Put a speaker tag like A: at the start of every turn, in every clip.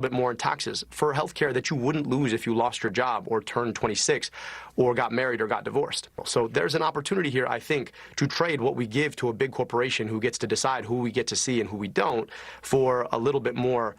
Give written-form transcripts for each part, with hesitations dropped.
A: bit more in taxes for healthcare that you wouldn't lose if you lost your job or turned 26 or got married or got divorced. So there's an opportunity here, I think, to trade what we give to a big corporation who gets to decide who we get to see and who we don't for a little bit more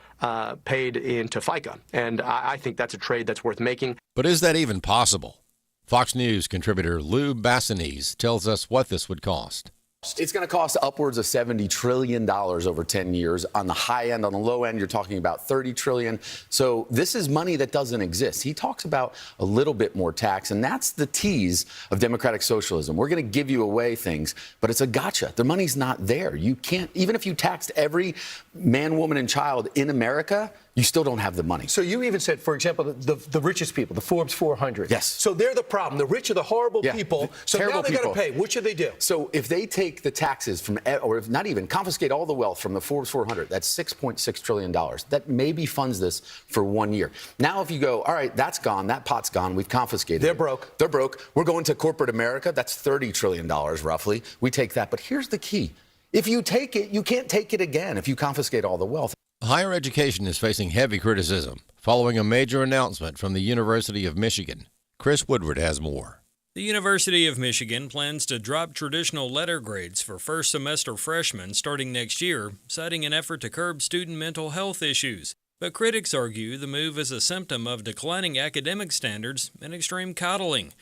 A: paid into FICA. And I think that's a trade that's worth making.
B: But is that even possible? Fox News contributor Lou Bassanese tells us what this would cost.
C: It's going to cost upwards of $70 trillion over 10 years. On the high end, on the low end, you're talking about $30 trillion. So this is money that doesn't exist. He talks about a little bit more tax, and that's the tease of democratic socialism. We're going to give you away things, but it's a gotcha. The money's not there. You can't, even if you taxed every man, woman, and child in America, you still don't have the money.
D: So you even said, for example, the richest people, the Forbes 400.
C: Yes.
D: So they're the problem. The rich are the horrible people. So now they got to pay. What should they do?
C: So if they take the taxes from, or if not even, confiscate all the wealth from the Forbes 400, that's $6.6 trillion. That maybe funds this for 1 year. Now if you go, all right, that's gone, that pot's gone, we've confiscated
D: They're
C: it.
D: broke.
C: They're broke. We're going to corporate America. That's $30 trillion roughly. We take that. But here's the key. If you take it, you can't take it again if you confiscate all the wealth.
B: Higher education is facing heavy criticism following a major announcement from the University of Michigan. Chris Woodward has more.
E: The University of Michigan plans to drop traditional letter grades for first-semester freshmen starting next year, citing an effort to curb student mental health issues. But critics argue the move is a symptom of declining academic standards and extreme coddling.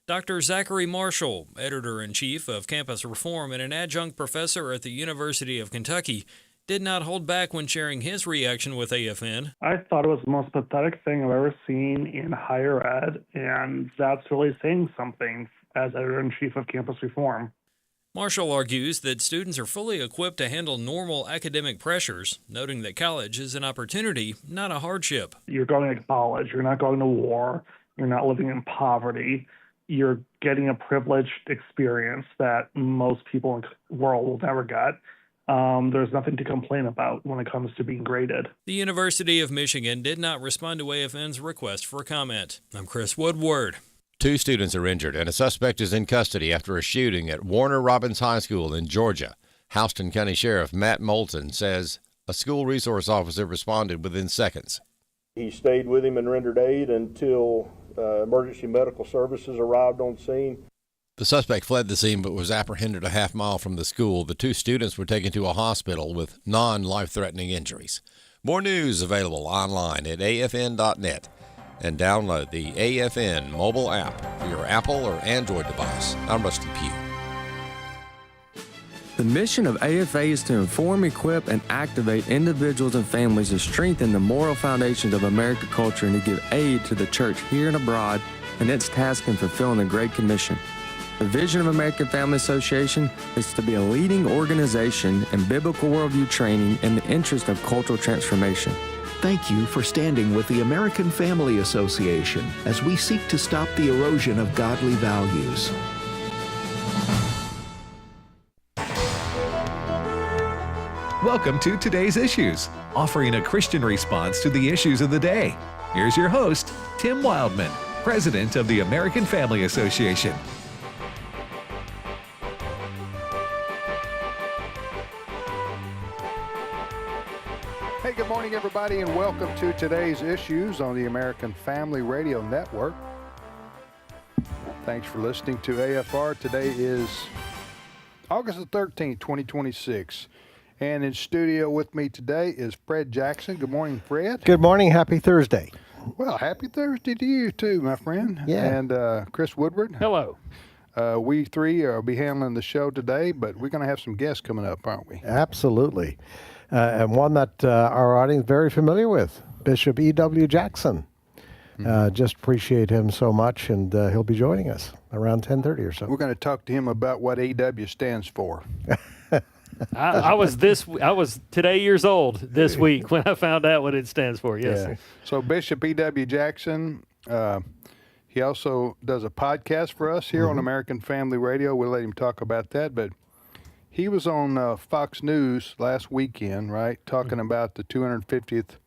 E: Dr. Zachary Marshall, editor-in-chief of Campus Reform and an adjunct professor at the University of Kentucky, did not hold back when sharing his reaction with AFN.
F: I thought it was the most pathetic thing I've ever seen in higher ed, and that's really saying something as editor-in-chief of Campus Reform.
E: Marshall argues that students are fully equipped to handle normal academic pressures, noting that college is an opportunity, not a hardship.
F: You're going to college, you're not going to war, you're not living in poverty, you're getting a privileged experience that most people in the world will never get. There's nothing to complain about when it comes to being graded.
E: The University of Michigan did not respond to AFN's request for comment. I'm Chris Woodward.
B: 2 students are injured and a suspect is in custody after a shooting at Warner Robins High School in Georgia. Houston County Sheriff Matt Moulton says a school resource officer responded within seconds.
G: He stayed with him and rendered aid until emergency medical services arrived on scene.
B: The suspect fled the scene but was apprehended a half mile from the school. The 2 students were taken to a hospital with non-life-threatening injuries. More news available online at afn.net and download the AFN mobile app for your Apple or Android device. I'm Rusty Pugh.
H: The mission of AFA is to inform, equip, and activate individuals and families to strengthen the moral foundations of American culture and to give aid to the church here and abroad in its task in fulfilling the Great Commission. The vision of American Family Association is to be a leading organization in biblical worldview training in the interest of cultural transformation.
I: Thank you for standing with the American Family Association as we seek to stop the erosion of godly values.
J: Welcome to Today's Issues, offering a Christian response to the issues of the day. Here's your host, Tim Wildmon, President of the American Family Association.
K: Hey, good morning, everybody, and welcome to Today's Issues on the American Family Radio Network. Thanks for listening to AFR. Today is August the 13th, 2026. And in studio with me today is Fred Jackson. Good morning, Fred.
L: Good morning. Happy Thursday.
K: Well, happy Thursday to you too, my friend.
L: Yeah.
K: And Chris Woodward.
F: Hello.
K: We three will be handling the show today, but we're going to have some guests coming up, aren't we?
L: Absolutely. And one that our audience is very familiar with, Bishop E.W. Jackson. Just appreciate him so much, and he'll be joining us around 10:30 or so.
K: We're going to talk to him about what E.W. stands for.
M: I was today years old this week when I found out what it stands for. Yes.
K: Yeah. So Bishop E.W. Jackson, he also does a podcast for us here on American Family Radio. We'll let him talk about that, but he was on Fox News last weekend, right, talking about the 250th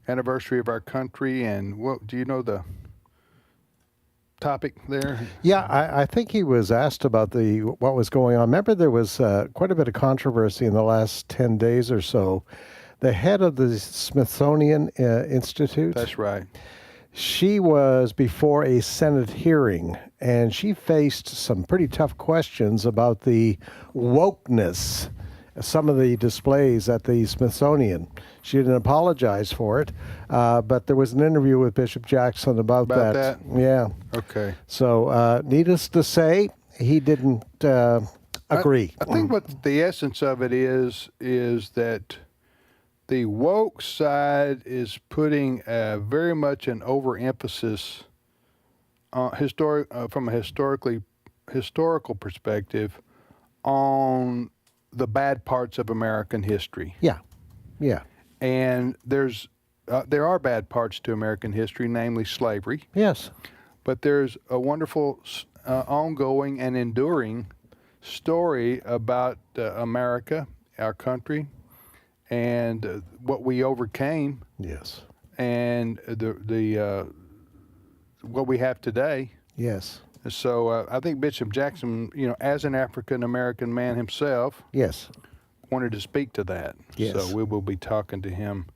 K: anniversary of our country. And what do you know the topic there?
L: Yeah, I think he was asked about what was going on. Remember, there was quite a bit of controversy in the last 10 days or so the head of the Smithsonian Institute.
K: That's right.
L: She was before a Senate hearing, and she faced some pretty tough questions about the wokeness, some of the displays at the Smithsonian. She didn't apologize for it, but there was an interview with Bishop Jackson about that. Yeah.
K: Okay.
L: So, needless to say, he didn't agree.
K: I think what the essence of it is that the woke side is putting very much an overemphasis from a historical perspective on the bad parts of American history.
L: Yeah, yeah.
K: And there are bad parts to American history, namely slavery.
L: Yes.
K: But there's a wonderful ongoing and enduring story about America, our country, and what we overcame.
L: Yes.
K: And the what we have today.
L: Yes.
K: So I think Bishop Jackson, as an African American man himself,
L: yes,
K: wanted to speak to that.
L: Yes.
K: So we will be talking to him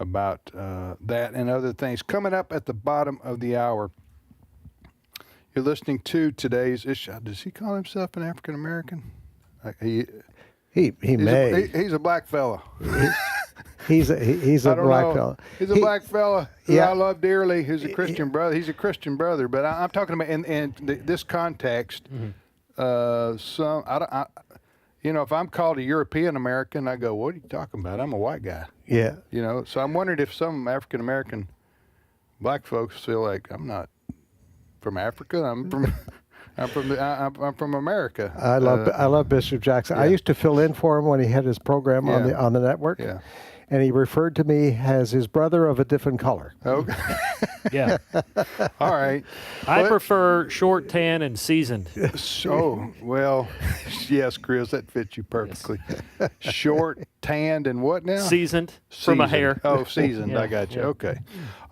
K: about that and other things. Coming up at the bottom of the hour, you're listening to today's issue. Does he call himself an African American?
L: He may.
K: He's a black fella.
L: He's a black fella.
K: He's a black fella who
L: yeah.
K: I love dearly. Who's a Christian brother. He's a Christian brother. But I'm talking about in this context. If I'm called a European American, I go, "What are you talking about? I'm a white guy."
L: Yeah.
K: So I'm wondering if some African American black folks feel like I'm not from Africa. I'm from America.
L: I love Bishop Jackson.
K: Yeah.
L: I used to fill in for him when he had his program on the network.
K: Yeah.
L: And he referred to me as his brother of a different color.
K: Okay.
M: Yeah.
K: All right.
M: I prefer short, tan, and seasoned.
K: Oh, well, yes, Chris, that fits you perfectly. Yes. Short, tanned, and what now?
M: Seasoned from a hair.
K: Oh, seasoned. I got you. Yeah. Okay.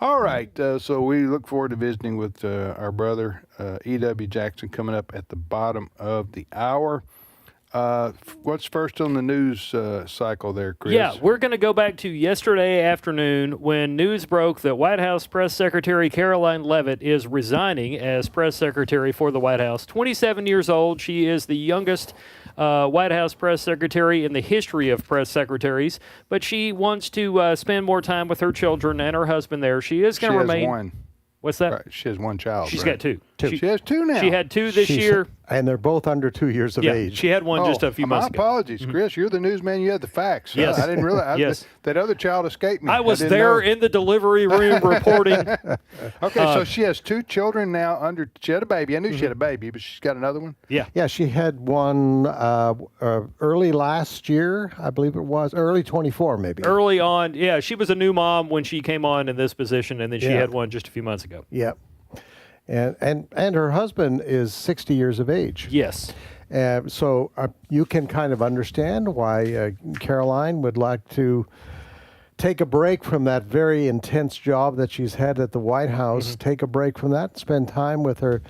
K: All right. So we look forward to visiting with our brother, E.W. Jackson, coming up at the bottom of the hour. What's first on the news cycle there, Chris?
M: Yeah, we're going to go back to yesterday afternoon when news broke that White House Press Secretary Caroline Leavitt is resigning as press secretary for the White House. 27 years old. She is the youngest White House press secretary in the history of press secretaries, but she wants to spend more time with her children and her husband there. She is going to remain.
K: She has one.
M: What's that?
K: Right. She has one child.
M: She's got two.
K: She has two now.
M: She had two this year.
L: And they're both under 2 years of age.
M: She had one just a few months ago.
K: My apologies, Chris. You're the newsman. You had the facts.
M: Yes.
K: I didn't realize that other child escaped me.
M: I was there in the delivery room reporting.
K: Okay, so she has two children now she had a baby. I knew she had a baby, but she's got another one?
M: Yeah.
L: Yeah, she had one early last year, I believe it was. Early 24, maybe.
M: Early on. Yeah, she was a new mom when she came on in this position, and then she had one just a few months ago.
L: Yep. And her husband is 60 years of age.
M: Yes.
L: So you can kind of understand why Caroline would like to take a break from that very intense job that she's had at the White House, take a break from that, spend time with her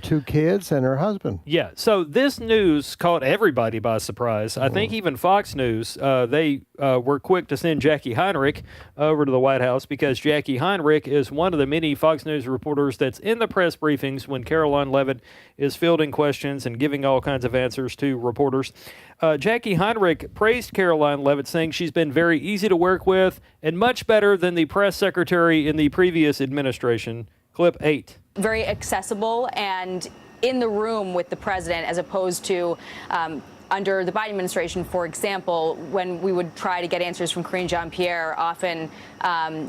L: two kids and her husband.
M: Yeah, so this news caught everybody by surprise. I think even Fox News, they were quick to send Jackie Heinrich over to the White House because Jackie Heinrich is one of the many Fox News reporters that's in the press briefings when Caroline Leavitt is fielding questions and giving all kinds of answers to reporters. Jackie Heinrich praised Caroline Leavitt, saying she's been very easy to work with and much better than the press secretary in the previous administration. Clip 8.
N: Very accessible and in the room with the president, as opposed to under the Biden administration, for example, when we would try to get answers from Karine Jean-Pierre, often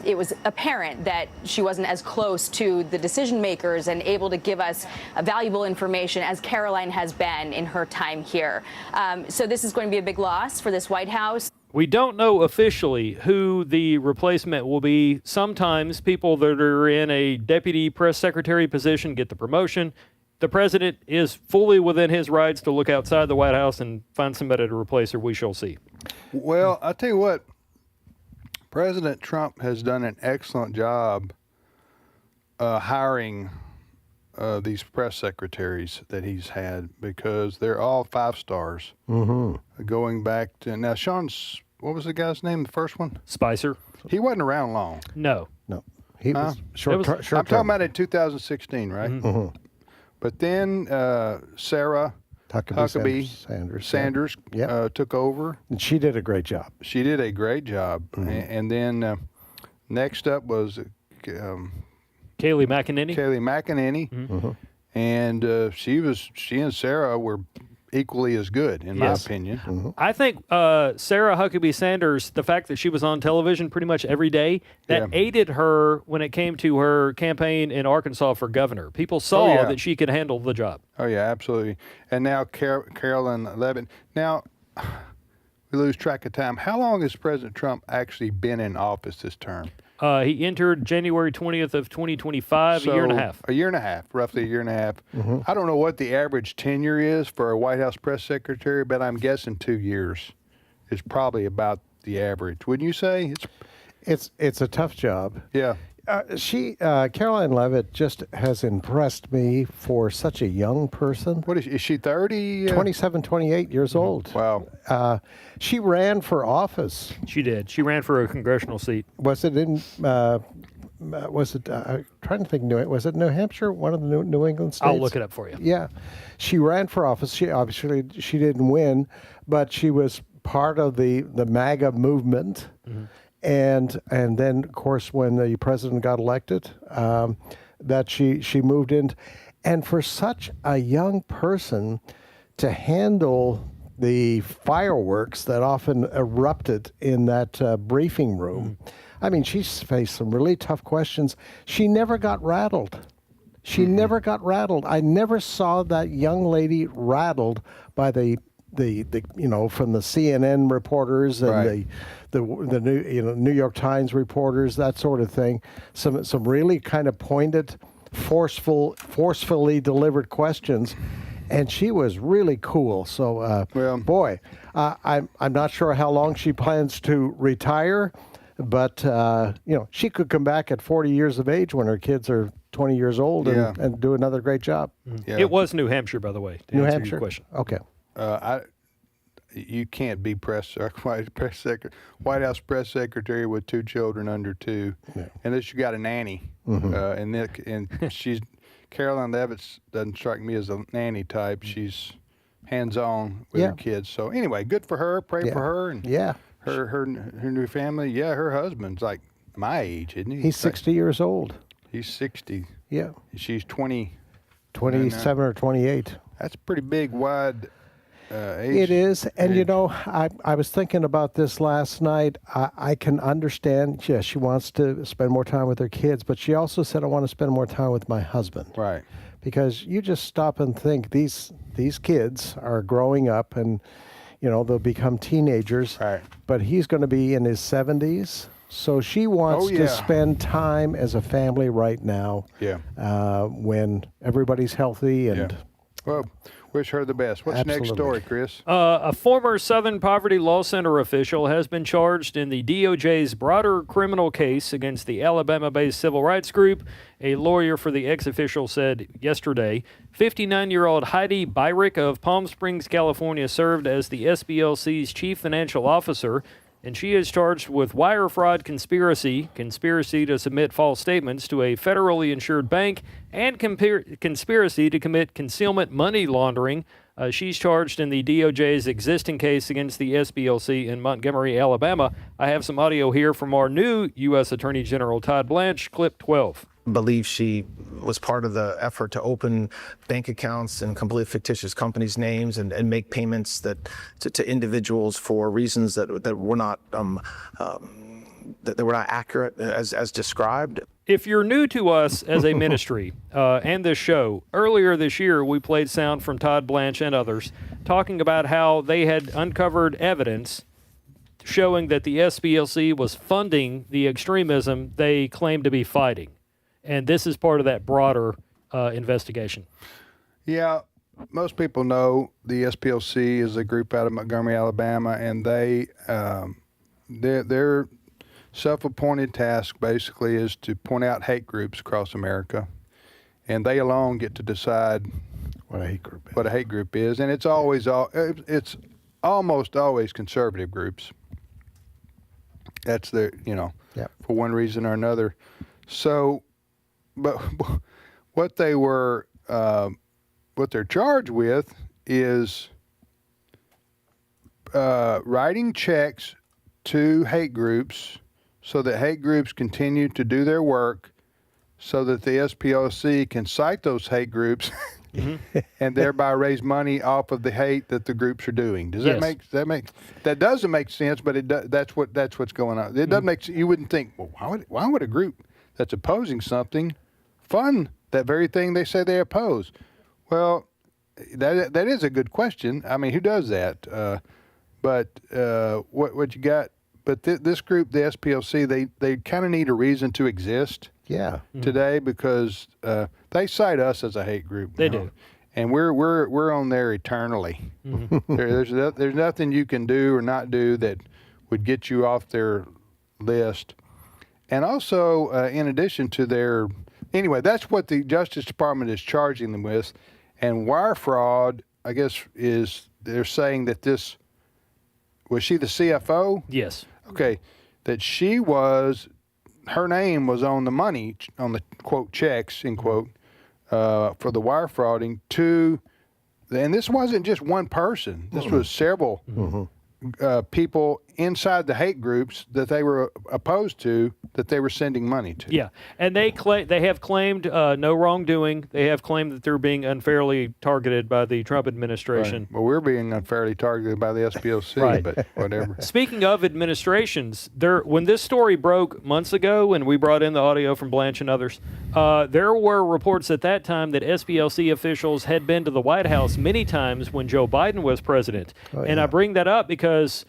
N: it was apparent that she wasn't as close to the decision makers and able to give us valuable information as Caroline has been in her time here. So this is going to be a big loss for this White House.
M: We don't know officially who the replacement will be. Sometimes people that are in a deputy press secretary position get the promotion. The president is fully within his rights to look outside the White House and find somebody to replace her. We shall see.
K: Well, I tell you what, President Trump has done an excellent job hiring these press secretaries that he's had, because they're all 5 stars. Going back to now, Sean what was the guy's name? The first one?
M: Spicer.
K: He wasn't around long.
M: No.
L: He was short.
K: I'm talking about in 2016, right?
L: Mm-hmm.
K: But then Sarah Huckabee Sanders took over.
L: And she did a great job.
K: She did a great job. And then next up was
M: Kayleigh McEnany.
K: And she and Sarah were equally as good, in my opinion.
M: I think Sarah Huckabee Sanders, the fact that she was on television pretty much every day, that aided her when it came to her campaign in Arkansas for governor. People saw that she could handle the job.
K: Oh, yeah, absolutely. And now Carolyn Levitt. Now, we lose track of time. How long has President Trump actually been in office this term?
M: He entered January 20th of 2025,
K: So,
M: a year and a half.
K: A year and a half, roughly a year and a half. I don't know what the average tenure is for a White House press secretary, but I'm guessing 2 years is probably about the average. Wouldn't you say?
L: It's a tough job.
K: Yeah.
L: Caroline Levitt just has impressed me for such a young person.
K: What is she 30?
L: 27, 28 years old.
K: Wow.
L: She ran for office.
M: She did. She ran for a congressional seat.
L: Was it in, trying to think, was it New Hampshire, one of the New England states?
M: I'll look it up for you.
L: Yeah. She ran for office. She didn't win, but she was part of the MAGA movement. And then, of course, when the president got elected, that she moved in. And for such a young person to handle the fireworks that often erupted in that briefing room, I mean, she's faced some really tough questions. She never got rattled. She never got rattled. I never saw that young lady rattled by the from the CNN reporters and the New York Times reporters, that sort of thing. Some really kind of pointed, forcefully delivered questions, and she was really cool. So, I'm not sure how long she plans to retire, but she could come back at 40 years of age when her kids are 20 years old and do another great job.
M: It was New Hampshire, by the way.
L: New Hampshire. Your question. Okay.
K: You can't be White House press secretary with 2 children under 2, unless you got a nanny. And Caroline Levitt doesn't strike me as a nanny type. She's hands-on with her kids. So anyway, good for her. Pray for her and her new family. Yeah, her husband's like my age, isn't he?
L: He's 60 years old.
K: He's 60.
L: Yeah.
K: She's 20.
L: 27 or 28.
K: That's pretty big, wide age.
L: It is. And, I was thinking about this last night. I can understand, she wants to spend more time with her kids, but she also said, I want to spend more time with my husband.
K: Right.
L: Because you just stop and think, these kids are growing up and, they'll become teenagers.
K: Right.
L: But he's going to be in his 70s. So she wants to spend time as a family right now.
K: Yeah.
L: When everybody's healthy and.
K: Well, wish her the best. What's the next story, Chris?
M: A former Southern Poverty Law Center official has been charged in the DOJ's broader criminal case against the Alabama-based civil rights group. A lawyer for the ex-official said yesterday, 59-year-old Heidi Byrick of Palm Springs, California, served as the SBLC's chief financial officer, and she is charged with wire fraud conspiracy to submit false statements to a federally insured bank, and conspiracy to commit concealment money laundering. She's charged in the DOJ's existing case against the SBLC in Montgomery, Alabama. I have some audio here from our new U.S. Attorney General Todd Blanche, clip 12.
O: Believe she was part of the effort to open bank accounts in completely fictitious companies' names and make payments to individuals for reasons that were not accurate as described.
M: If you're new to us as a ministry and this show, earlier this year we played sound from Todd Blanche and others talking about how they had uncovered evidence showing that the SBLC was funding the extremism they claimed to be fighting. And this is part of that broader investigation.
K: Yeah, most people know the SPLC is a group out of Montgomery, Alabama, and their self-appointed task basically is to point out hate groups across America, and they alone get to decide
L: what a hate group is.
K: And it's almost always conservative groups. That's their, for one reason or another. So, but what they were, what they're charged with is writing checks to hate groups so that hate groups continue to do their work so that the SPLC can cite those hate groups and thereby raise money off of the hate that the groups are doing. Does that doesn't make sense, but that's what's going on. It doesn't make, you wouldn't think, well, why would a group that's opposing something fund that very thing they say they oppose? Well, that is a good question. I mean, who does that? But what you got? But this group, the SPLC, they kind of need a reason to exist.
L: Yeah.
K: Today, because they cite us as a hate group.
M: They do,
K: and we're on there eternally. There's nothing you can do or not do that would get you off their list. And also, in addition to their, anyway, that's what the Justice Department is charging them with. And wire fraud, I guess, they're saying that this, was she the CFO?
M: Yes.
K: Okay, that her name was on the money, on the quote checks, end quote, for the wire frauding and this wasn't just one person. This was several people inside the hate groups that they were opposed to, that they were sending money to.
M: Yeah, and they have claimed no wrongdoing. They have claimed that they're being unfairly targeted by the Trump administration.
K: Right. Well, we're being unfairly targeted by the SPLC,
M: right.
K: But whatever.
M: Speaking of administrations, when this story broke months ago, and we brought in the audio from Blanche and others, there were reports at that time that SPLC officials had been to the White House many times when Joe Biden was president. And I bring that up because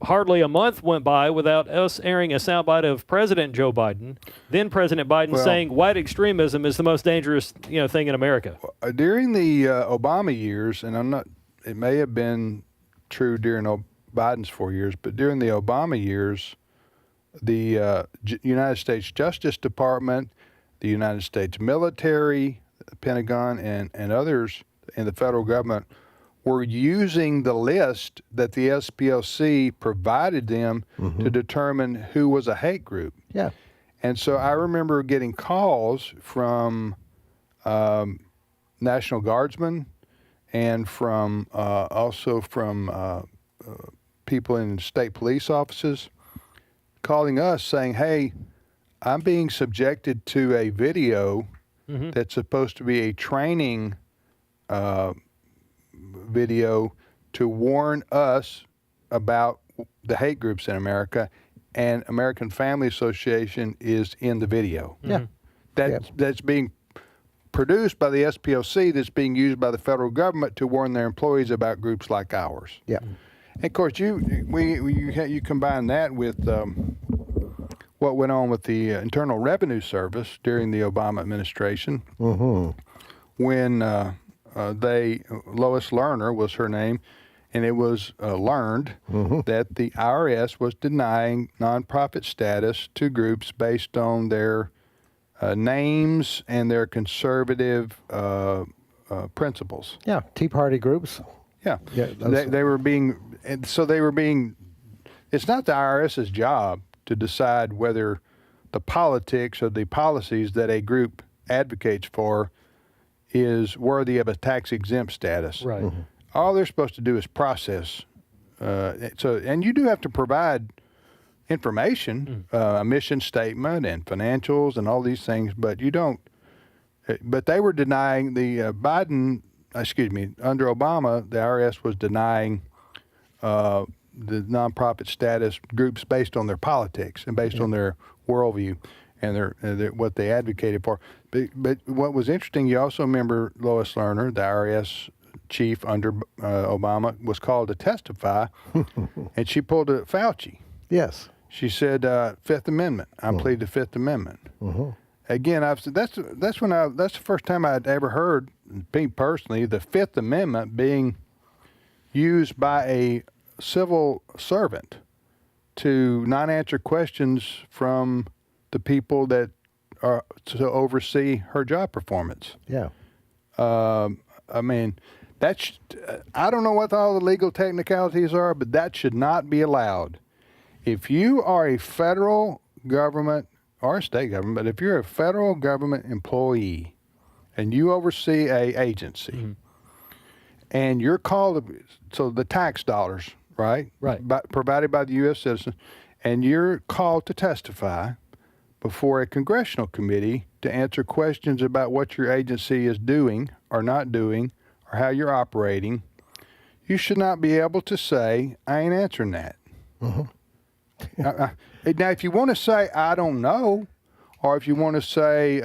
M: hardly a month went by without us airing a soundbite of President Joe Biden, then President Biden, saying white extremism is the most dangerous thing in America.
K: During the Obama years, and it may have been true during Biden's 4 years, but during the Obama years, the United States Justice Department, the United States military, the Pentagon, and others in the federal government were using the list that the SPLC provided them to determine who was a hate group.
L: Yeah.
K: And so I remember getting calls from National Guardsmen and from also from people in state police offices calling us saying, hey, I'm being subjected to a video that's supposed to be a training video to warn us about the hate groups in America, and American Family Association is in the video.
L: Yeah.
K: That's being produced by the SPLC, that's being used by the federal government to warn their employees about groups like ours.
L: Yeah.
K: And of course, you combine that with what went on with the Internal Revenue Service during the Obama administration, when Lois Lerner was her name, and it was learned that the IRS was denying nonprofit status to groups based on their names and their conservative principles.
L: Yeah, Tea Party groups.
K: Yeah, they were being, and so they were being. It's not the IRS's job to decide whether the politics or the policies that a group advocates for is worthy of a tax-exempt status.
M: Right.
K: All they're supposed to do is process. And you do have to provide information, a mission statement and financials and all these things, but you don't. But they were denying under Obama, the IRS was denying the nonprofit status groups based on their politics and based on their worldview and their what they advocated for. But what was interesting, you also remember Lois Lerner, the IRS chief under Obama, was called to testify, and she pulled a Fauci.
L: Yes.
K: She said, Fifth Amendment. I plead the Fifth Amendment. Again, that's the first time I'd ever heard, me personally, the Fifth Amendment being used by a civil servant to not answer questions from the people that are to oversee her job performance.
L: Yeah.
K: I mean, I don't know what all the legal technicalities are, but that should not be allowed. If you are a federal government or a state government, but if you're a federal government employee and you oversee a agency and you're called, so the tax dollars, right, provided by the U.S. citizen, and you're called to testify before a congressional committee to answer questions about what your agency is doing or not doing or how you're operating, you should not be able to say, I ain't answering that. Now, if you want to say, I don't know, or if you want to say,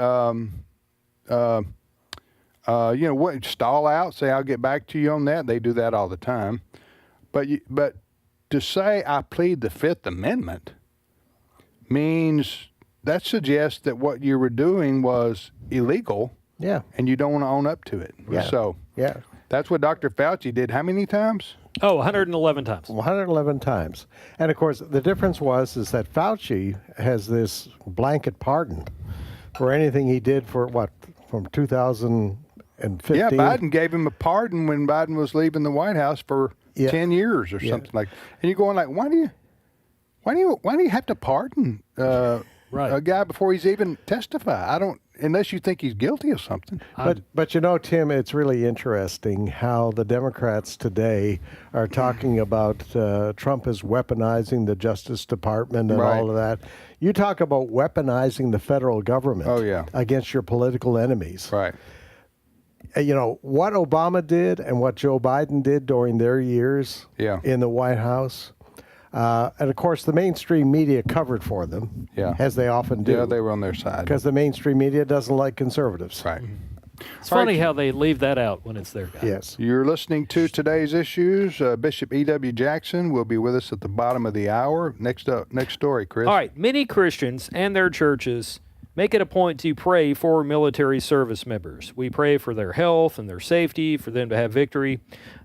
K: what, stall out, say, I'll get back to you on that. They do that all the time. But to say, I plead the Fifth Amendment means that suggests that what you were doing was illegal.
L: Yeah.
K: And you don't want to own up to it.
L: Yeah.
K: So that's what Dr. Fauci did. How many times?
M: Oh, 111 times.
L: 111 times. And of course, the difference is that Fauci has this blanket pardon for anything he did from 2015.
K: Yeah, Biden gave him a pardon when Biden was leaving the White House for 10 years or something like that. And you're going like, why do you have to pardon a guy before he's even testify? Unless you think he's guilty of something.
L: But Tim, it's really interesting how the Democrats today are talking about Trump is weaponizing the Justice Department and all of that. You talk about weaponizing the federal government against your political enemies.
K: Right.
L: What Obama did and what Joe Biden did during their years in the White House. And of course, the mainstream media covered for them, as they often do.
K: Yeah, they were on their side.
L: Because the mainstream media doesn't like conservatives.
K: Right.
M: It's funny how they leave that out when it's their guy.
L: Yes.
K: You're listening to Today's Issues. Bishop E.W. Jackson will be with us at the bottom of the hour. Next story, Chris.
M: All right. Many Christians and their churches make it a point to pray for military service members. We pray for their health and their safety, for them to have victory.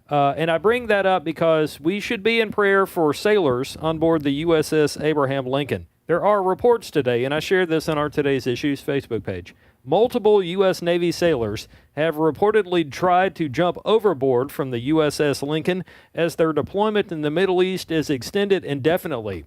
M: And I bring that up because we should be in prayer for sailors on board the USS Abraham Lincoln. There are reports today, and I shared this on our Today's Issues Facebook page. Multiple U.S. Navy sailors have reportedly tried to jump overboard from the USS Lincoln as their deployment in the Middle East is extended indefinitely.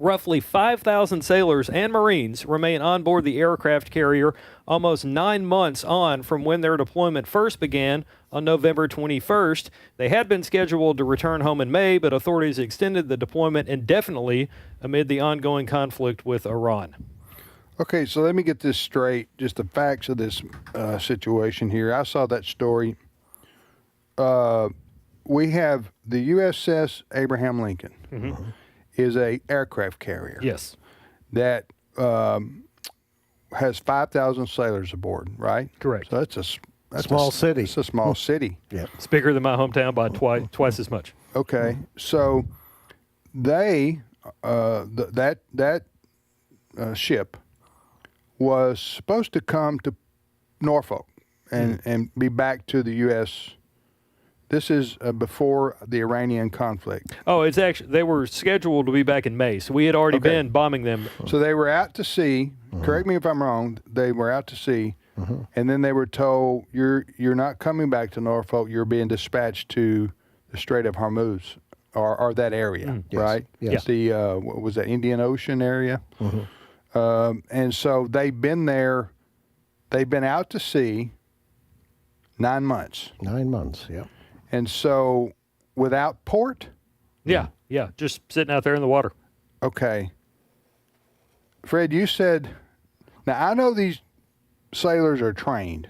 M: Roughly 5,000 sailors and Marines remain on board the aircraft carrier almost 9 months on from when their deployment first began on November 21st. They had been scheduled to return home in May, but authorities extended the deployment indefinitely amid the ongoing conflict with Iran.
K: Okay, so let me get this straight, just the facts of this situation here. I saw that story. We have the USS Abraham Lincoln.
M: Mm-hmm.
K: Is a aircraft carrier.
M: Yes.
K: That has 5,000 sailors aboard, right?
M: Correct.
K: So that's a
L: small city.
K: It's a small city.
L: Yeah.
M: It's bigger than my hometown by twice as much.
K: Okay. So they that ship was supposed to come to Norfolk and be back to the U.S. This is before the Iranian conflict.
M: Oh, it's actually, they were scheduled to be back in May, so we had already been bombing them.
K: So they were out to sea. Correct me if I'm wrong. They were out to sea, and then they were told, you're not coming back to Norfolk. You're being dispatched to the Strait of Hormuz, or that area, right?
L: Yes.
K: The what was that, Indian Ocean area? And so they've been there. They've been out to sea 9 months.
L: 9 months, yeah.
K: And so, without port?
M: Yeah, just sitting out there in the water.
K: Okay. Fred, you said, now I know these sailors are trained.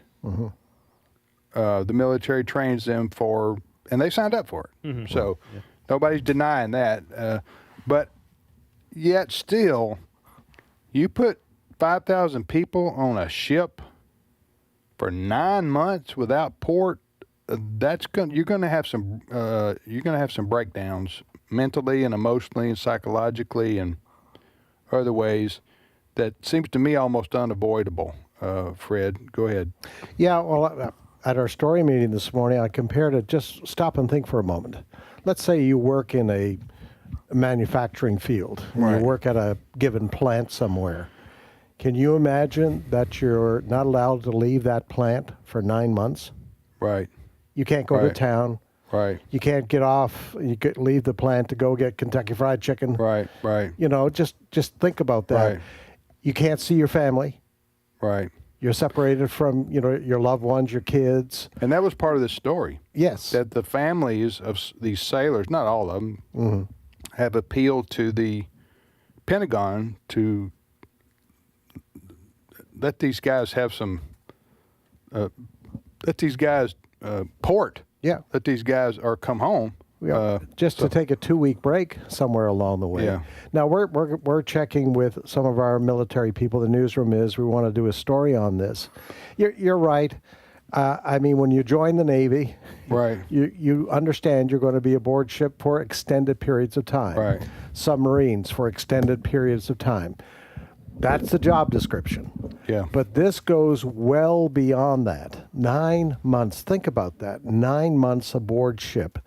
K: The military trains them and they signed up for it. So, nobody's denying that. But yet still, you put 5,000 people on a ship for 9 months without port. You're going to have some breakdowns mentally and emotionally and psychologically and other ways that seems to me almost unavoidable. Fred, go ahead.
L: Yeah, well, at our story meeting this morning, I compared it. Just stop and think for a moment. Let's say you work in a manufacturing field and you work at a given plant somewhere. Can you imagine that you're not allowed to leave that plant for 9 months?
K: Right.
L: You can't go to town.
K: Right.
L: You can't get off. You could leave the plant to go get Kentucky Fried Chicken.
K: Right.
L: Just think about that.
K: Right.
L: You can't see your family.
K: Right.
L: You're separated from, your loved ones, your kids.
K: And that was part of the story.
L: Yes.
K: That the families of these sailors, not all of them, have appealed to the Pentagon to let these guys have some, let these guys port.
L: Yeah.
K: Let these guys come home.
L: To take a 2-week break somewhere along the way.
K: Yeah.
L: Now we're checking with some of our military people. The newsroom is. We want to do a story on this. You're right. When you join the Navy,
K: right,
L: you understand you're going to be aboard ship for extended periods of time.
K: Right.
L: Submarines for extended periods of time. That's the job description.
K: Yeah.
L: But this goes well beyond that. 9 months. Think about that. 9 months aboard ship,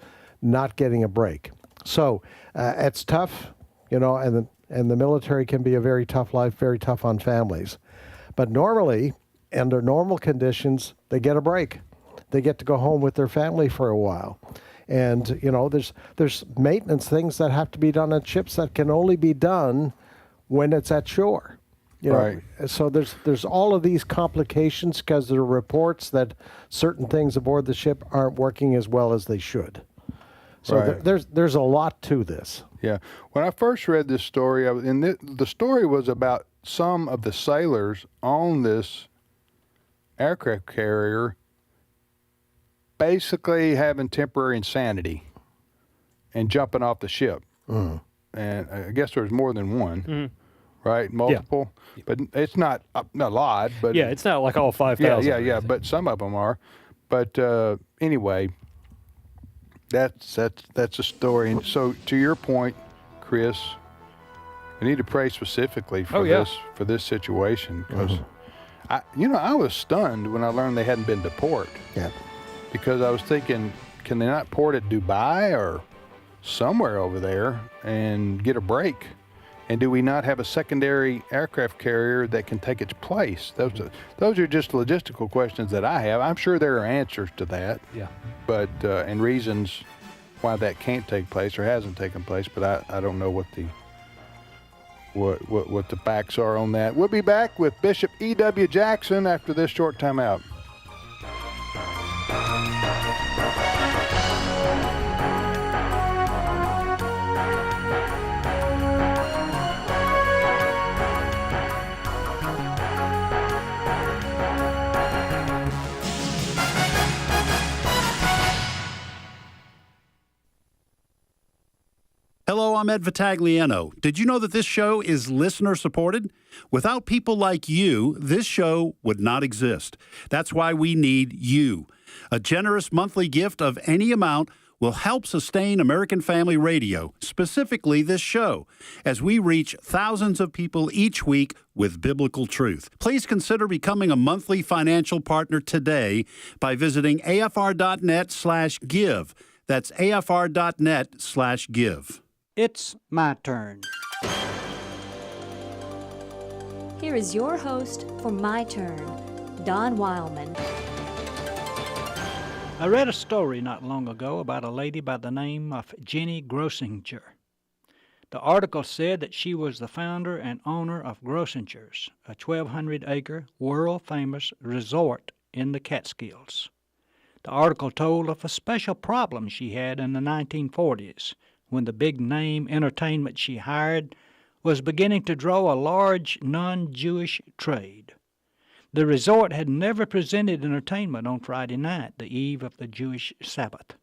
L: not getting a break. So it's tough, and the military can be a very tough life, very tough on families. But normally, under normal conditions, they get a break. They get to go home with their family for a while. And, there's maintenance things that have to be done on ships that can only be done when it's at shore.
K: Right.
L: So there's all of these complications because there are reports that certain things aboard the ship aren't working as well as they should. So
K: Right.
L: there's a lot to this.
K: Yeah. When I first read this story, the story was about some of the sailors on this aircraft carrier basically having temporary insanity and jumping off the ship. And I guess there's more than one, right? Multiple. Yeah. But it's not a lot. But
M: yeah, it's not like all 5,000.
K: Yeah. But some of them are. But anyway, that's a story. And so to your point, Chris, we need to pray specifically for this situation because I was stunned when I learned they hadn't been to port.
L: Yeah.
K: Because I was thinking, can they not port at Dubai or somewhere over there and get a break? And do we not have a secondary aircraft carrier that can take its place? Those are just logistical questions that I have. I'm sure there are answers to that.
M: Yeah.
K: But and reasons why that can't take place or hasn't taken place. But I don't know what the facts are on that. We'll be back with Bishop E.W. Jackson after this short time out.
P: Hello, I'm Ed Vitagliano. Did you know that this show is listener supported? Without people like you, this show would not exist. That's why we need you. A generous monthly gift of any amount will help sustain American Family Radio, specifically this show, as we reach thousands of people each week with biblical truth. Please consider becoming a monthly financial partner today by visiting afr.net/give. That's afr.net/give.
Q: It's my turn.
R: Here is your host for My Turn, Don Wildmon.
Q: I read a story not long ago about a lady by the name of Jenny Grossinger. The article said that she was the founder and owner of Grossinger's, a 1,200-acre, world-famous resort in the Catskills. The article told of a special problem she had in the 1940s, when the big-name entertainment she hired was beginning to draw a large non-Jewish trade. The resort had never presented entertainment on Friday night, the eve of the Jewish Sabbath.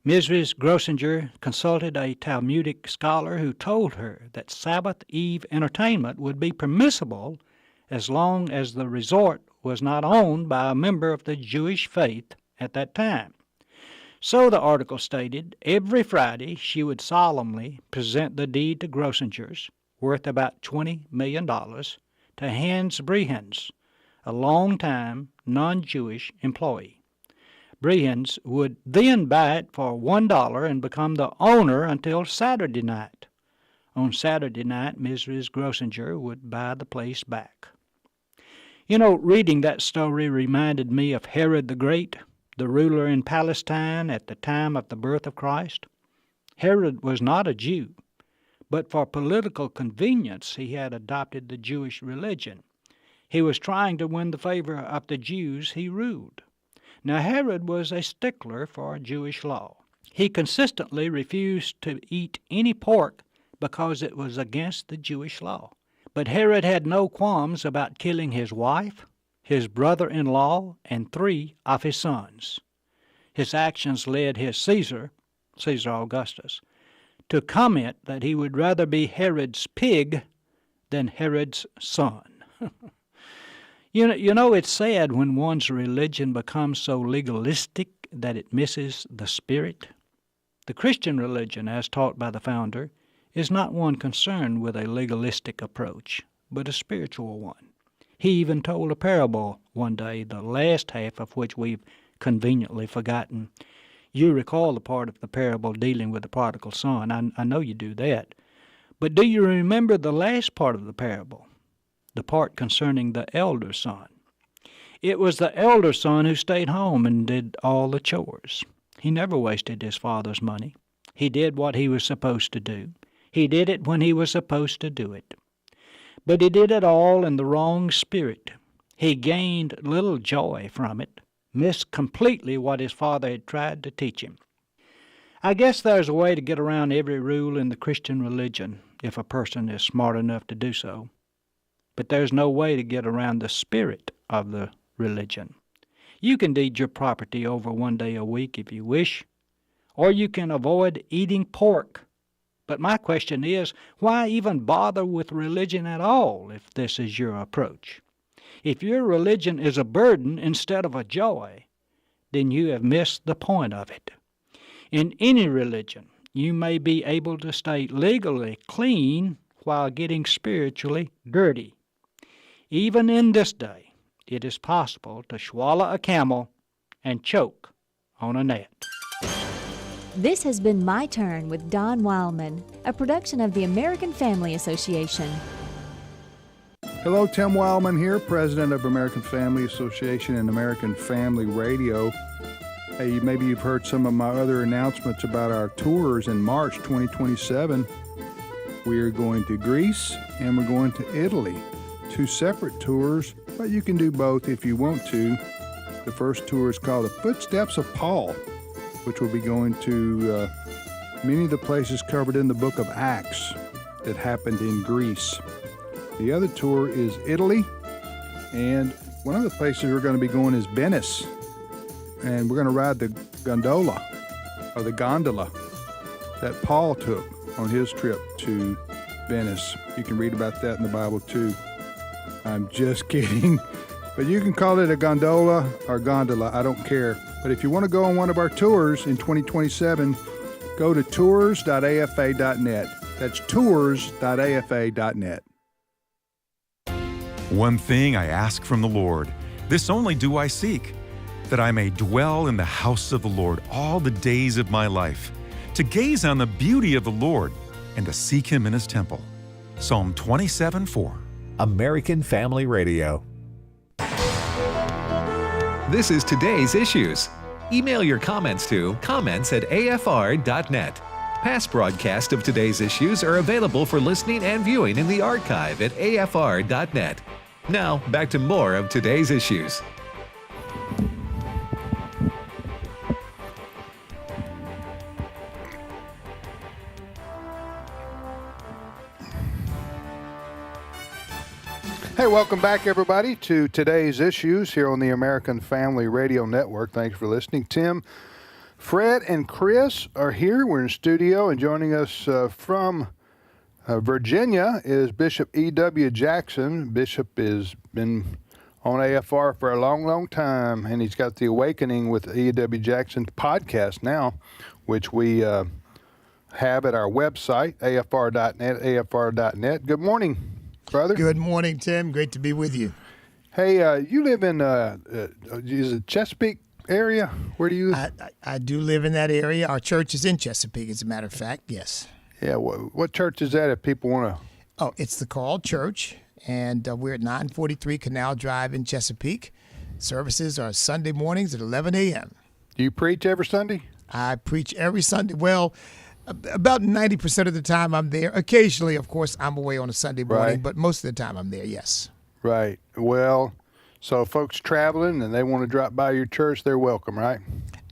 Q: Mrs. Grossinger consulted a Talmudic scholar who told her that Sabbath Eve entertainment would be permissible as long as the resort was not owned by a member of the Jewish faith at that time. So the article stated, every Friday she would solemnly present the deed to Grossinger's, worth about $20 million, to Hans Brehans, a long-time non-Jewish employee. Brehans would then buy it for $1 and become the owner until Saturday night. On Saturday night, Mrs. Grossinger would buy the place back. You know, reading that story reminded me of Herod the Great. the ruler in Palestine at the time of the birth of Christ? Herod was not a Jew, but for political convenience he had adopted the Jewish religion. He was trying to win the favor of the Jews he ruled. Now Herod was a stickler for Jewish law. He consistently refused to eat any pork because it was against the Jewish law. But Herod had no qualms about killing his wife, his brother-in-law, and 3 of his sons. His actions led his Caesar Augustus, to comment that he would rather be Herod's pig than Herod's son. You know, it's sad when one's religion becomes so legalistic that it misses the spirit. The Christian religion, as taught by the founder, is not one concerned with a legalistic approach, but a spiritual one. He even told a parable one day, the last half of which we've conveniently forgotten. You recall the part of the parable dealing with the prodigal son. I know you do that. But do you remember the last part of the parable? The part concerning the elder son. It was the elder son who stayed home and did all the chores. He never wasted his father's money. He did what he was supposed to do. He did it when he was supposed to do it. But he did it all in the wrong spirit. He gained little joy from it, missed completely what his father had tried to teach him. I guess there's a way to get around every rule in the Christian religion if a person is smart enough to do so. But there's no way to get around the spirit of the religion. You can deed your property over one day a week if you wish, or you can avoid eating pork. But my question is, why even bother with religion at all if this is your approach? If your religion is a burden instead of a joy, then you have missed the point of it. In any religion, you may be able to stay legally clean while getting spiritually dirty. Even in this day, it is possible to swallow a camel and choke on a gnat.
R: This has been My Turn with Don Wildmon, a production of the American Family Association.
K: Hello, Tim Wildmon here, president of American Family Association and American Family Radio. Hey, maybe you've heard some of my other announcements about our tours in March 2027. We are going to Greece and we're going to Italy. 2 separate tours, but you can do both if you want to. The first tour is called The Footsteps of Paul, which will be going to many of the places covered in the book of Acts that happened in Greece. The other tour is Italy, and one of the places we're going to be going is Venice, and we're going to ride the gondola that Paul took on his trip to Venice. You can read about that in the Bible too. I'm just kidding, but you can call it a gondola or gondola, I don't care. But if you want to go on one of our tours in 2027, go to tours.afa.net. That's tours.afa.net.
S: One thing I ask from the Lord, this only do I seek, that I may dwell in the house of the Lord all the days of my life, to gaze on the beauty of the Lord and to seek Him in His temple. Psalm 27:4.
J: American Family Radio. This is Today's Issues. Email your comments to comments@afr.net. Past broadcasts of Today's Issues are available for listening and viewing in the archive at afr.net. Now, back to more of Today's Issues.
K: Hey, welcome back, everybody, to Today's Issues here on the American Family Radio Network. Thanks for listening. Tim, Fred, and Chris are here. We're in studio, and joining us from Virginia is Bishop E.W. Jackson. Bishop has been on AFR for a long, long time, and he's got the Awakening with E.W. Jackson podcast now, which we have at our website, afr.net, afr.net. Good morning, brother.
T: Good morning, Tim. Great to be with you.
K: Hey, you live in is it Chesapeake area? Where do you?
T: I do live in that area. Our church is in Chesapeake, as a matter of fact. Yes.
K: Yeah. What church is that? If people want to.
T: Oh, it's the Carl Church, and we're at 943 Canal Drive in Chesapeake. Services are Sunday mornings at 11 a.m.
K: Do you preach every Sunday?
T: I preach every Sunday. Well, about 90% of the time I'm there. Occasionally, of course, I'm away on a Sunday morning,
K: Right.
T: but most of the time I'm there, yes.
K: Right. Well, so folks traveling and they want to drop by your church, they're welcome, right?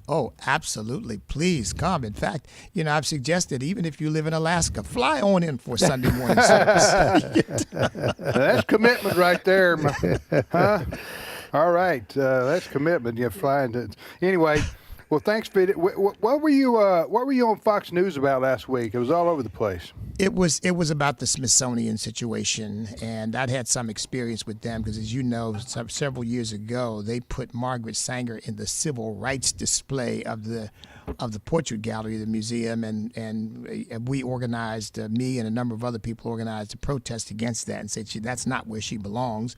T: Oh, absolutely. Please come. In fact, I've suggested even if you live in Alaska, fly on in for Sunday morning service.
K: That's commitment right there. Huh? All right. That's commitment. You're flying. Anyway, well, thanks, Pete. What were you on Fox News about last week? It was all over the place.
T: It was about the Smithsonian situation, and I'd had some experience with them because, as you know, several years ago, they put Margaret Sanger in the civil rights display of the portrait gallery of the museum, and we organized, me and a number of other people organized a protest against that and said that's not where she belongs.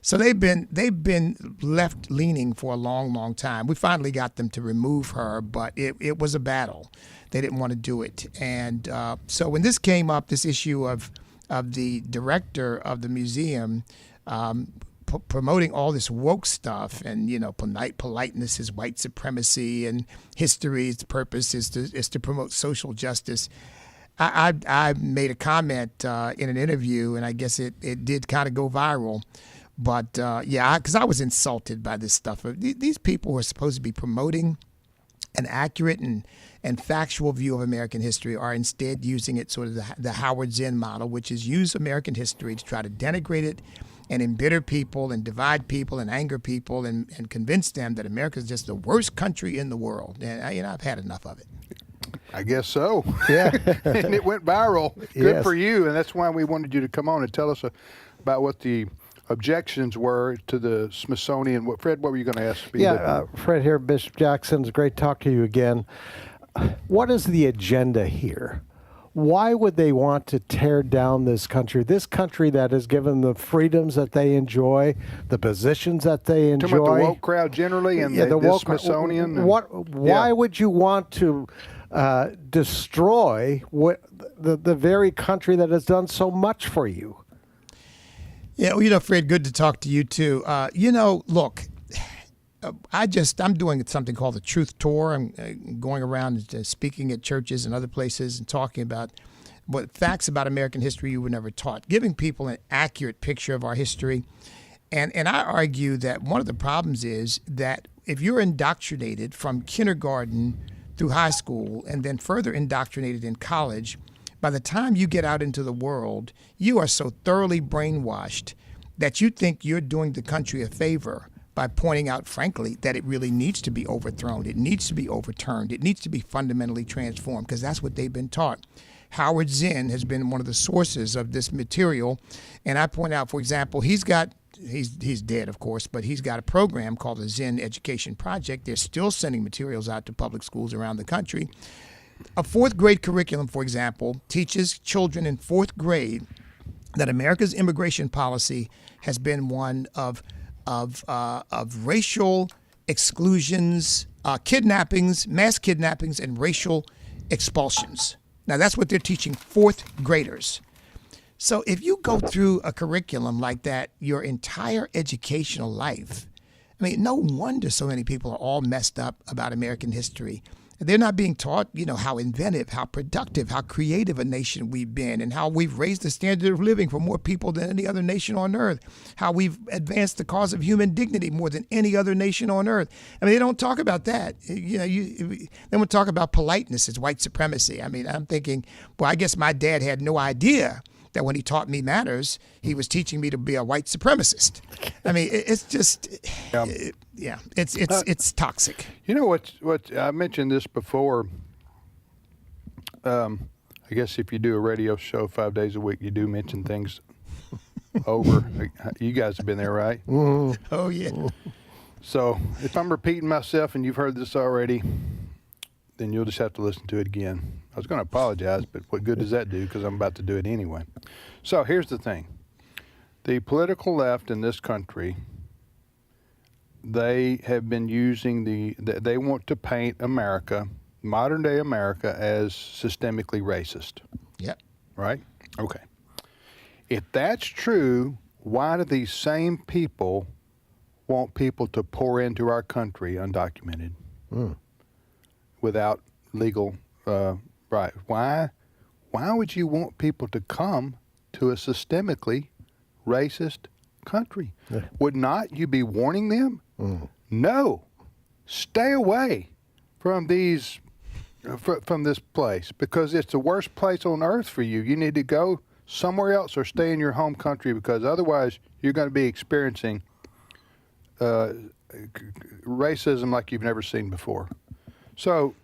T: So they've been left leaning for a long, long time. We finally got them to remove her, but it was a battle. They didn't want to do it, and so when this came up, this issue of the director of the museum promoting all this woke stuff, and politeness is white supremacy, and history's purpose is to promote social justice. I made a comment in an interview, and I guess it did kind of go viral. But, because I was insulted by this stuff. These people who are supposed to be promoting an accurate and factual view of American history are instead using it sort of the Howard Zinn model, which is use American history to try to denigrate it and embitter people and divide people and anger people and convince them that America is just the worst country in the world. And I've had enough of it.
K: I guess so.
L: Yeah.
K: And it went viral. Good
L: Yes.
K: for you. And that's why we wanted you to come on and tell us about what the objections were to the Smithsonian. Fred, what were you going to ask?
L: Fred here, Bishop Jackson. It's great to talk to you again. What is the agenda here? Why would they want to tear down this country that has given the freedoms that they enjoy, the positions that they enjoy?
K: Talking about the woke crowd generally and the
L: woke
K: Smithsonian?
L: Why would you want to destroy the very country that has done so much for you?
T: Yeah, Fred, good to talk to you too. Look, I'm doing something called the Truth Tour. I'm going around speaking at churches and other places and talking about facts about American history you were never taught, giving people an accurate picture of our history. And I argue that one of the problems is that if you're indoctrinated from kindergarten through high school and then further indoctrinated in college, by the time you get out into the world, you are so thoroughly brainwashed that you think you're doing the country a favor by pointing out, frankly, that it really needs to be overthrown. It needs to be overturned. It needs to be fundamentally transformed, because that's what they've been taught. Howard Zinn has been one of the sources of this material. And I point out, for example, he's dead, of course, but he's got a program called the Zinn Education Project. They're still sending materials out to public schools around the country. A fourth grade curriculum, for example, teaches children in fourth grade that America's immigration policy has been one of racial exclusions, kidnappings, mass kidnappings, and racial expulsions. Now, that's what they're teaching fourth graders. So if you go through a curriculum like that your entire educational life, no wonder so many people are all messed up about American history. They're not being taught, how inventive, how productive, how creative a nation we've been, and how we've raised the standard of living for more people than any other nation on earth, how we've advanced the cause of human dignity more than any other nation on earth. They don't talk about that. They won't talk about politeness as white supremacy. I'm thinking, well, I guess my dad had no idea that when he taught me manners, he was teaching me to be a white supremacist. It's just, it's toxic.
K: You know what I mentioned this before. I guess if you do a radio show 5 days a week, you do mention things over. You guys have been there, right?
T: Mm-hmm. Oh, yeah.
K: So if I'm repeating myself and you've heard this already, then you'll just have to listen to it again. I was going to apologize, but what good does that do? Because I'm about to do it anyway. So here's the thing. The political left in this country, they have been using they want to paint America, modern day America, as systemically racist.
T: Yep.
K: Right? Okay. If that's true, why do these same people want people to pour into our country undocumented? without legal right. Why would you want people to come to a systemically racist country?
L: Yeah.
K: Would not you be warning them? No, stay away from these from this place, because it's the worst place on earth for you. You need to go somewhere else or stay in your home country, because otherwise you're going to be experiencing racism like you've never seen before. So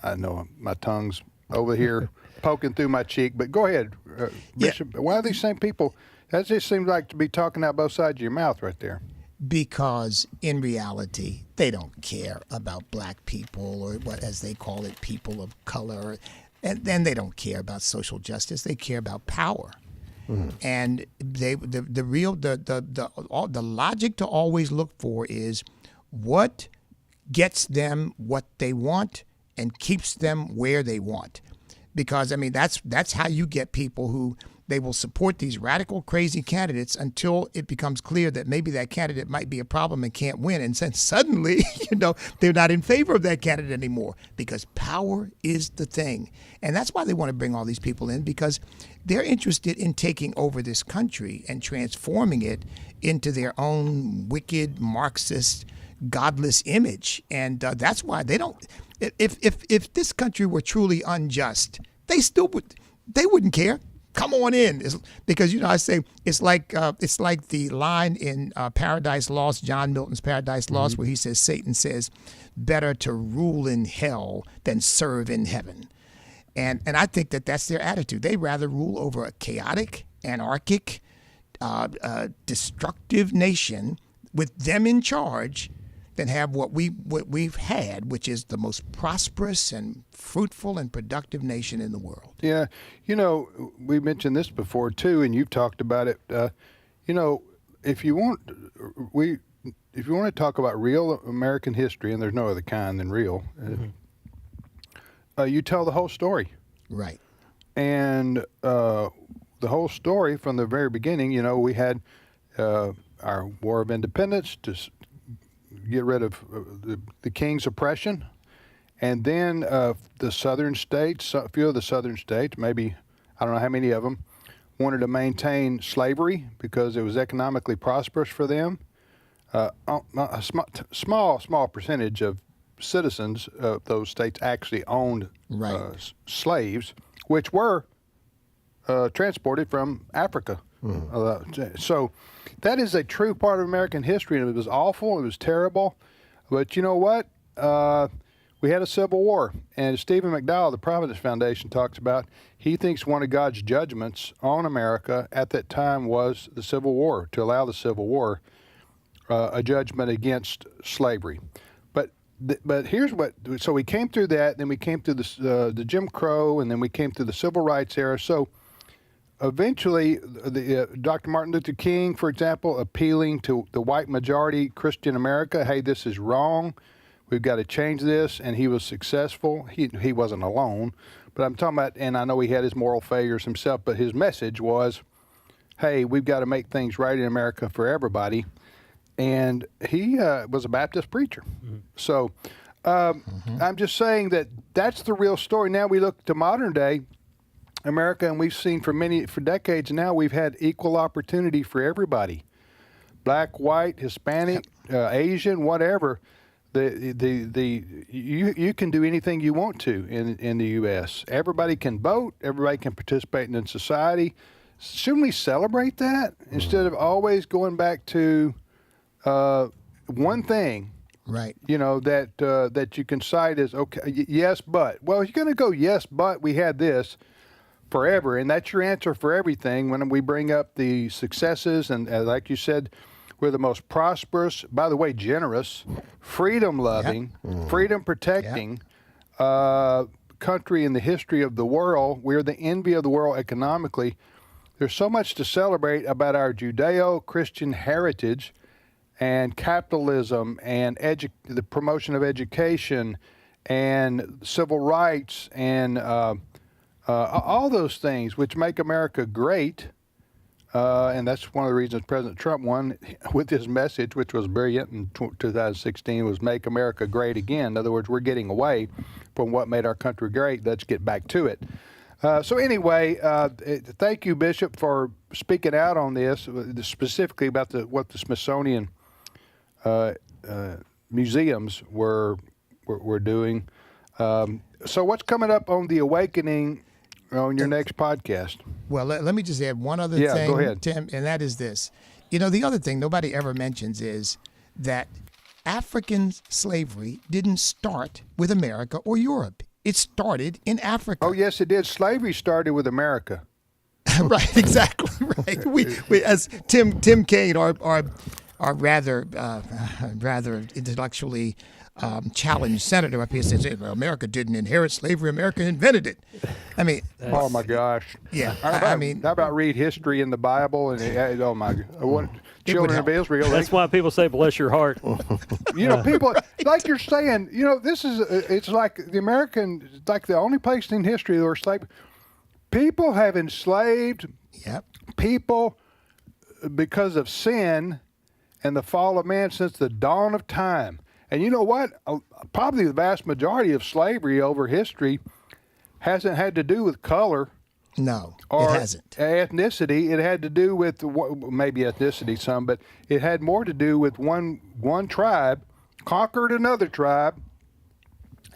K: I know my tongue's over here poking through my cheek, but go ahead, Bishop. Why are these same people? That just seems like to be talking out both sides of your mouth right there.
T: Because in reality, they don't care about black people, or what, as they call it, people of color. And then they don't care about social justice. They care about power. And the logic to always look for is what gets them what they want and keeps them where they want. Because, I mean, that's how you get people who they will support these radical, crazy candidates until it becomes clear that maybe that candidate might be a problem and can't win. And then suddenly, they're not in favor of that candidate anymore, because power is the thing. And that's why they want to bring all these people in, because they're interested in taking over this country and transforming it into their own wicked, Marxist, godless image. And that's why they don't. If this country were truly unjust, they wouldn't care. Come on in, because I say it's like the line in Paradise Lost, John Milton's Paradise Lost, where he says, Satan says, "Better to rule in hell than serve in heaven," and I think that's their attitude. They'd rather rule over a chaotic, anarchic, destructive nation with them in charge than have what we've had, which is the most prosperous and fruitful and productive nation in the world.
K: Yeah, we mentioned this before too, and you've talked about it. If you want to talk about real American history, and there's no other kind than real, you tell the whole story.
T: Right.
K: And the whole story from the very beginning. We had our War of Independence to get rid of the king's oppression, and then the southern states, a few of the southern states, maybe I don't know how many of them, wanted to maintain slavery because it was economically prosperous for them. A small percentage of citizens of those states actually owned slaves, which were transported from Africa. So that is a true part of American history, and it was awful. It was terrible. But you know what? We had a civil war, and Stephen McDowell, the Providence Foundation, talks about he thinks one of God's judgments on America at that time was the Civil War, to allow the Civil War, a judgment against slavery. But here's what, so we came through that, then we came through the Jim Crow, and then we came through the Civil Rights era. So eventually, Dr. Martin Luther King, for example, appealing to the white majority Christian America, hey, this is wrong. We've got to change this, and he was successful. He wasn't alone, but I'm talking about, and I know he had his moral failures himself, but his message was, hey, we've got to make things right in America for everybody. And he was a Baptist preacher. So I'm just saying that that's the real story. Now we look to modern day America, and we've seen for decades now, we've had equal opportunity for everybody, black, white, Hispanic, Asian, whatever. You can do anything you want to in the U.S. Everybody can vote. Everybody can participate in society. Shouldn't we celebrate that instead of always going back to one thing?
T: Right.
K: That you can cite as, okay, yes, but. Well, you're going to go, yes, but we had this forever, and that's your answer for everything when we bring up the successes, and like you said, we're the most prosperous, by the way, generous, freedom-loving, freedom-protecting country in the history of the world. We're the envy of the world economically. There's so much to celebrate about our Judeo-Christian heritage and capitalism and the promotion of education and civil rights and all those things which make America great. and that's one of the reasons President Trump won with his message, which was brilliant in 2016, was "Make America Great Again." In other words, we're getting away from what made our country great. Let's get back to it. So anyway, thank you, Bishop, for speaking out on this, specifically about what the Smithsonian museums were doing. So what's coming up on The Awakening on your next podcast?
T: Well, let me just add one other thing,
K: go ahead.
T: Tim, and that is this. The other thing nobody ever mentions is that African slavery didn't start with America or Europe. It started in Africa.
K: Oh, yes, it did. Slavery started with America.
T: Right, exactly. Right. We as Tim Kaine, our rather intellectually challenged senator up here, says America didn't inherit slavery. America invented it. I mean,
K: oh my gosh.
T: Yeah.
K: How about read history in the Bible and oh my, what children of Israel?
M: That's why people say, "Bless your heart."
K: People like you're saying. This is it's like the American, like the only place in history where slavery. People have enslaved people because of sin and the fall of man since the dawn of time. And you know what? Probably the vast majority of slavery over history hasn't had to do with color.
T: No,
K: or
T: it hasn't.
K: Ethnicity. It had to do with maybe ethnicity some, but it had more to do with one tribe conquered another tribe,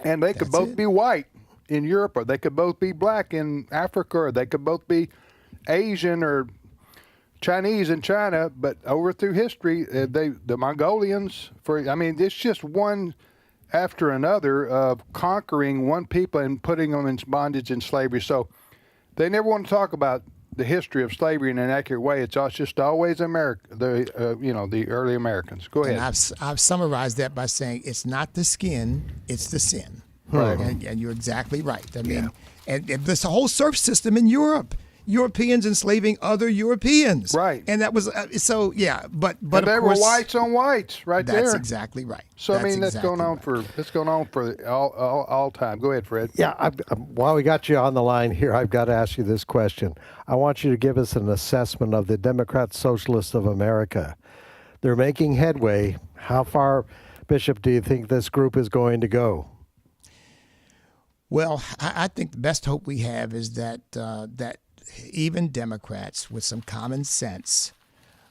K: and they could both be white in Europe, or they could both be black in Africa, or they could both be Asian or Chinese in China. But over through history, the Mongolians, it's just one after another of conquering one people and putting them in bondage and slavery. So they never want to talk about the history of slavery in an accurate way. It's just always America, the early Americans. Go ahead.
T: And I've summarized that by saying it's not the skin, it's the sin.
K: Right.
T: And you're exactly right. I mean, and there's a whole serf system in Europe. Europeans enslaving other Europeans.
K: Right.
T: And that was, but
K: and
T: of
K: they
T: course,
K: were whites on whites right there.
T: That's exactly right.
K: So,
T: that's
K: that's
T: exactly
K: going on for all time. Go ahead, Fred.
L: Yeah, while we got you on the line here, I've got to ask you this question. I want you to give us an assessment of the Democrat Socialists of America. They're making headway. How far, Bishop, do you think this group is going to go?
T: Well, I think the best hope we have is that even Democrats with some common sense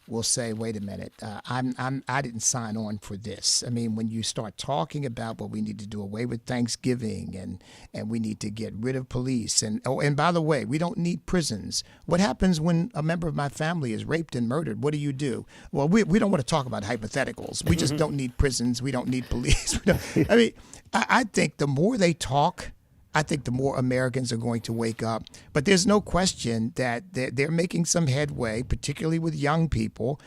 T: will say, wait a minute, I didn't sign on for this. I mean, when you start talking about, well, we need to do away with Thanksgiving and we need to get rid of police. And by the way, we don't need prisons. What happens when a member of my family is raped and murdered? What do you do? Well, we don't want to talk about hypotheticals. We just don't need prisons. We don't need police. I think the more they talk, I think the more Americans are going to wake up. But there's no question that they're making some headway, particularly with young people,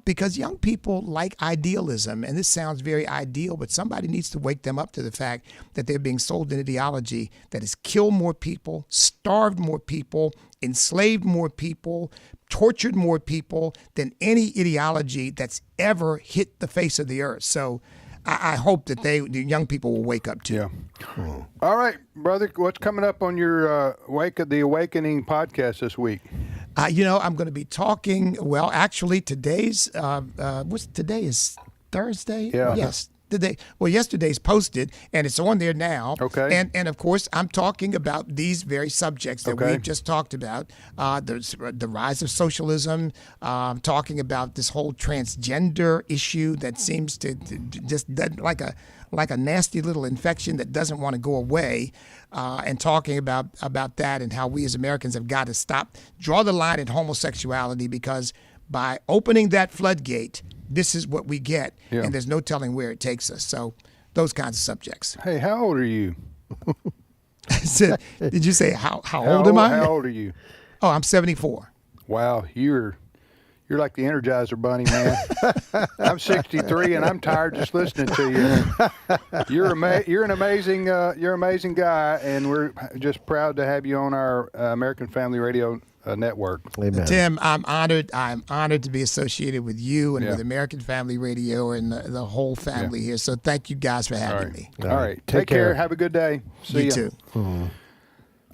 T: because young people like idealism. And this sounds very ideal, but somebody needs to wake them up to the fact that they're being sold an ideology that has killed more people, starved more people, enslaved more people, tortured more people than any ideology that's ever hit the face of the earth. So I hope that the young people will wake up too.
K: Yeah. All right, brother. What's coming up on your the Awakening podcast this week?
T: I'm going to be talking. Well, actually, today's today is Thursday.
K: Yeah.
T: Yes. Yesterday's posted, and it's on there now.
K: Okay.
T: And of course, I'm talking about these very subjects that we've just talked about, the rise of socialism, talking about this whole transgender issue that seems to just like a nasty little infection that doesn't want to go away, and talking about that and how we as Americans have got to draw the line at homosexuality, because by opening that floodgate, this is what we get, and there's no telling where it takes us. So those kinds of subjects.
K: Hey, how old are you?
T: Did you say how old am I?
K: How old are you?
T: Oh, I'm 74.
K: Wow, you're like the Energizer Bunny, man. I'm 63 and I'm tired just listening to you. You're an amazing guy, and we're just proud to have you on our American Family Radio network.
L: Amen.
T: Tim, I'm honored. I'm honored to be associated with you and with American Family Radio and the whole family here. So thank you guys for having me.
K: All right. Take care. Have a good day. See
T: you
K: ya.
T: too.
L: Mm-hmm.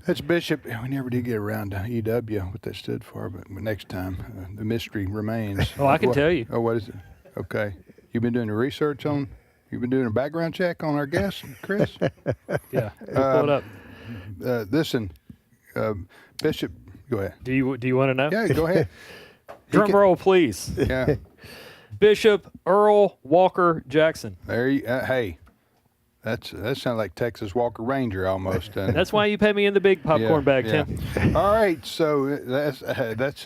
K: That's Bishop. We never did get around to EW, what that stood for, but next time, the mystery remains.
M: Oh, I can tell you.
K: Oh, what is it? Okay. You've been doing the research on, you've been doing a background check on our guest, Chris?
M: Yeah, pull it up.
K: Listen, Bishop, go ahead.
M: Do you want to know?
K: Yeah, go ahead.
M: Drum roll, please.
K: Yeah.
M: Bishop Earl Walker Jackson.
K: There you. Hey, that sounds like Texas Walker Ranger almost.
M: That's why you pay me in the big popcorn bag, Tim.
K: All right, so that's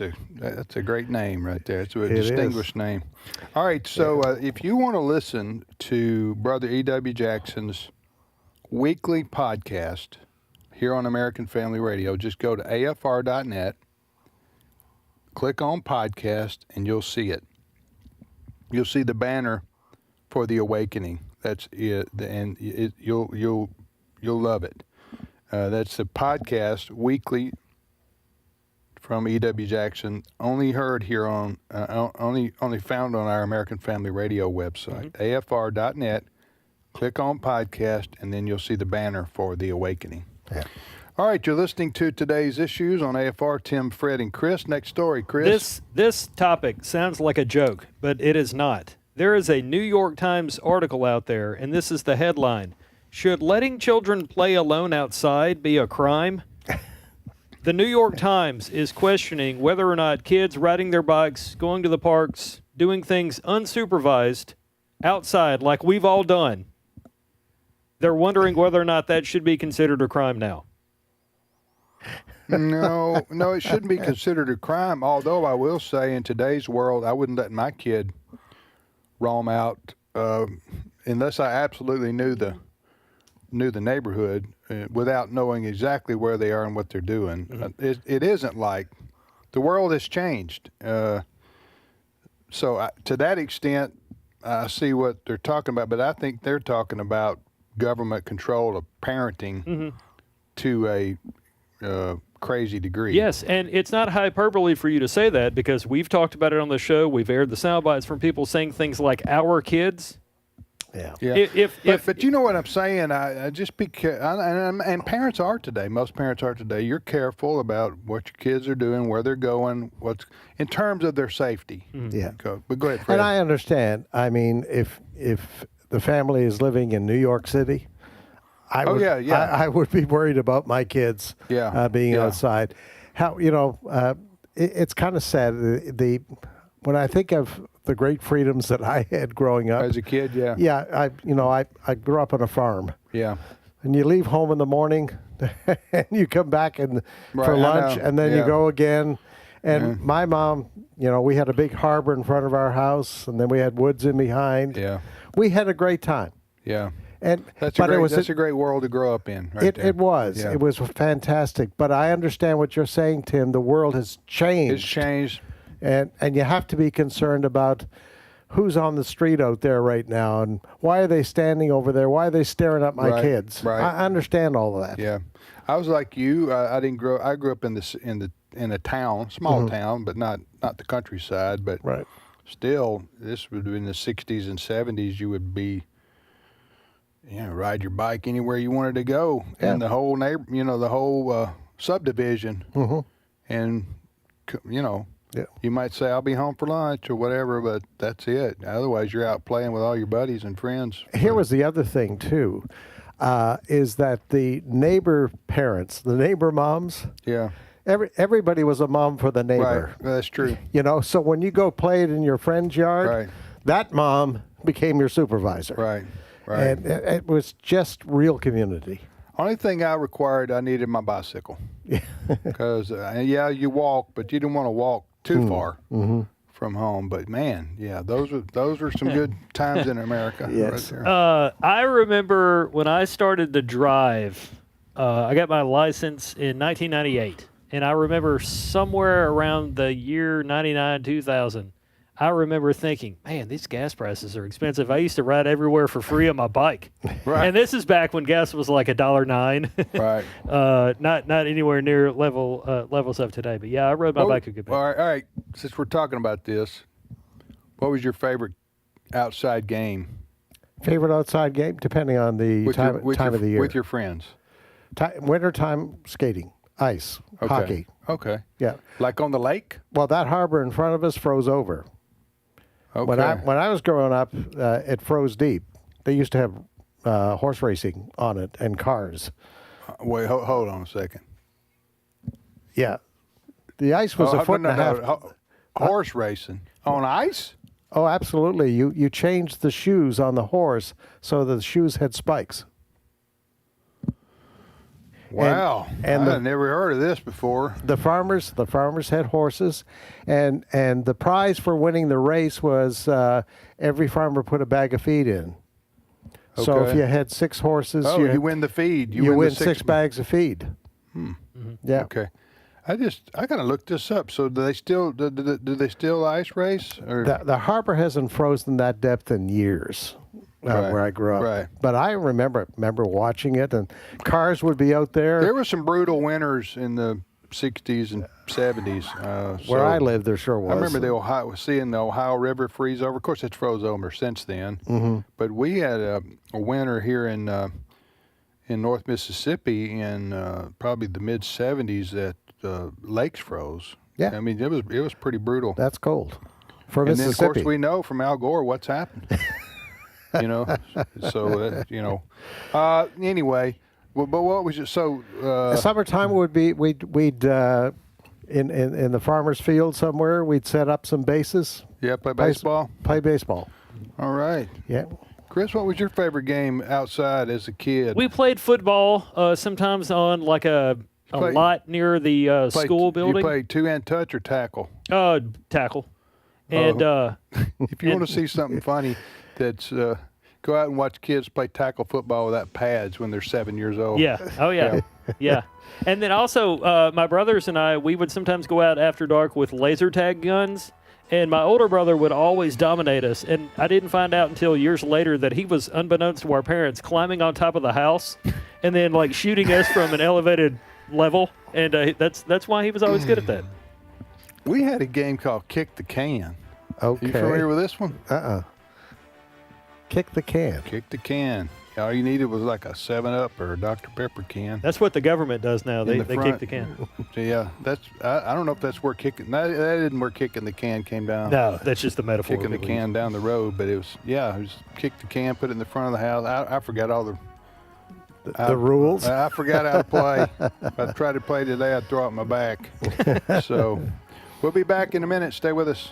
K: a great name right there. It's a distinguished name. All right, so if you want to listen to Brother E.W. Jackson's weekly podcast here on American Family Radio, just go to afr.net, click on podcast, and you'll see it. You'll see the banner for the awakening. That's it, and you'll love it. That's the podcast weekly from E.W. Jackson, only heard here on only found on our American Family Radio website, afr.net. Click on podcast, and then you'll see the banner for the awakening. Yeah. All right, you're listening to Today's Issues on AFR. Tim, Fred, and Chris. Next story, Chris.
M: This topic sounds like a joke, but it is not. There is a New York Times article out there, and this is the headline: Should letting children play alone outside be a crime? The New York Times is questioning whether or not kids riding their bikes, going to the parks, doing things unsupervised outside like we've all done, they're wondering whether or not that should be considered a crime now.
K: No, it shouldn't be considered a crime, although I will say in today's world, I wouldn't let my kid roam out unless I absolutely knew the neighborhood without knowing exactly where they are and what they're doing. Mm-hmm. It isn't like the world has changed. So to that extent, I see what they're talking about, but I think they're talking about government control of parenting to a crazy degree.
M: Yes, and it's not hyperbole for you to say that, because we've talked about it on the show. We've aired the sound bites from people saying things like "our kids."
K: Yeah. But you know what I'm saying? I just be and parents are today. Most parents are today. You're careful about what your kids are doing, where they're going, what's in terms of their safety.
L: Mm-hmm. Yeah.
K: But go ahead, Fred.
L: And I understand. I mean, if the family is living in New York City, I would be worried about my kids being outside. How it's kind of sad. When I think of the great freedoms that I had growing up
K: as a kid,
L: I grew up on a farm.
K: Yeah.
L: And you leave home in the morning, and you come back for lunch, and then you go again. And my mom, we had a big harbor in front of our house, and then we had woods in behind.
K: Yeah.
L: We had a great time.
K: Yeah.
L: And
K: that's a great world to grow up in.
L: It was. Yeah. It was fantastic. But I understand what you're saying, Tim. The world has changed.
K: It's changed.
L: And you have to be concerned about who's on the street out there right now, and why are they standing over there? Why are they staring at my kids?
K: Right.
L: I understand all of that.
K: Yeah. I was like you. I grew up in a town, small town, but not the countryside. But still, this would be in the 60s and 70s. You would be, ride your bike anywhere you wanted to go, and the whole the whole subdivision, and you might say I'll be home for lunch or whatever, but that's it. Otherwise, you're out playing with all your buddies and friends.
L: Here was the other thing too, is that the neighbor parents, the neighbor moms, everybody was a mom for the neighbor.
K: Right, that's true.
L: So when you go play it in your friend's yard, that mom became your supervisor.
K: Right.
L: And it was just real community.
K: Only thing I needed my bicycle. Because, you walk, but you didn't want to walk too far from home. But, man, those were some good times in America.
L: Yes.
K: Right there.
M: I remember when I started to drive, I got my license in 1998. And I remember somewhere around the year 99, 2000, I remember thinking, man, these gas prices are expensive. I used to ride everywhere for free on my bike.
K: Right.
M: And this is back when gas was like $1.09.
K: Right.
M: Not anywhere near levels of today. But I rode my bike a good bit.
K: All right. Since we're talking about this, what was your favorite outside game?
L: Favorite outside game, depending on the time of the year.
K: With your friends.
L: wintertime skating, ice, hockey.
K: Okay.
L: Yeah.
K: Like on the lake?
L: Well, that harbor in front of us froze over.
K: Okay.
L: When I was growing up, it froze deep. They used to have horse racing on it and cars.
K: Wait, hold on a second.
L: Yeah. The ice was a foot and a half.
K: Horse racing on ice?
L: Oh, absolutely. You changed the shoes on the horse so that the shoes had spikes.
K: Wow.
L: And
K: I've never heard of this before.
L: The farmers had horses, and the prize for winning the race was every farmer put a bag of feed in.
K: Okay.
L: So if you had 6 horses,
K: you win the feed.
L: You win 6 bags of feed. Yeah.
K: Okay. I gotta look this up. So do they still ice race? Or?
L: The harbor hasn't frozen that depth in years. Where I grew up,
K: right.
L: But I remember watching it, and cars would be out there.
K: There were some brutal winters in the 60s and 70s.
L: Where I lived, there sure was.
K: I remember seeing the Ohio River freeze over. Of course, it's froze over since then.
L: Mm-hmm.
K: But we had a winter here in North Mississippi in probably the mid 70s that lakes froze.
L: Yeah,
K: I mean it was pretty brutal.
L: That's cold for
K: and
L: Mississippi.
K: Then of course we know from Al Gore what's happened. So anyway, but what was it? So
L: summertime would be we'd in the farmer's field somewhere. We'd set up some bases.
K: Yeah, play baseball.
L: Play baseball.
K: All right.
L: Yeah.
K: Chris, what was your favorite game outside as a kid?
M: We played football sometimes on like a lot near the school building.
K: You played 2-hand touch or tackle?
M: Tackle. And
K: if you want to see something funny, that's go out and watch kids play tackle football without pads when they're 7 years old.
M: Yeah. Oh yeah. Yeah. And then also my brothers and I, we would sometimes go out after dark with laser tag guns. And my older brother would always dominate us. And I didn't find out until years later that he was, unbeknownst to our parents, climbing on top of the house and then like shooting us from an elevated level. And that's why he was always good at that.
K: We had a game called Kick the Can.
L: Okay.
K: You familiar with this one?
L: Kick the can.
K: Kick the can. All you needed was like a 7-Up or a Dr. Pepper can.
M: That's what the government does now. They kick the can.
K: Yeah, I don't know if that's where kicking. That isn't where kicking the can came down.
M: No, that's just the metaphor.
K: Kicking the can down the road, but it was kick the can, put it in the front of the house. I forgot all
L: the rules.
K: I forgot how to play. If I tried to play today, I'd throw it in my back. So we'll be back in a minute. Stay with us.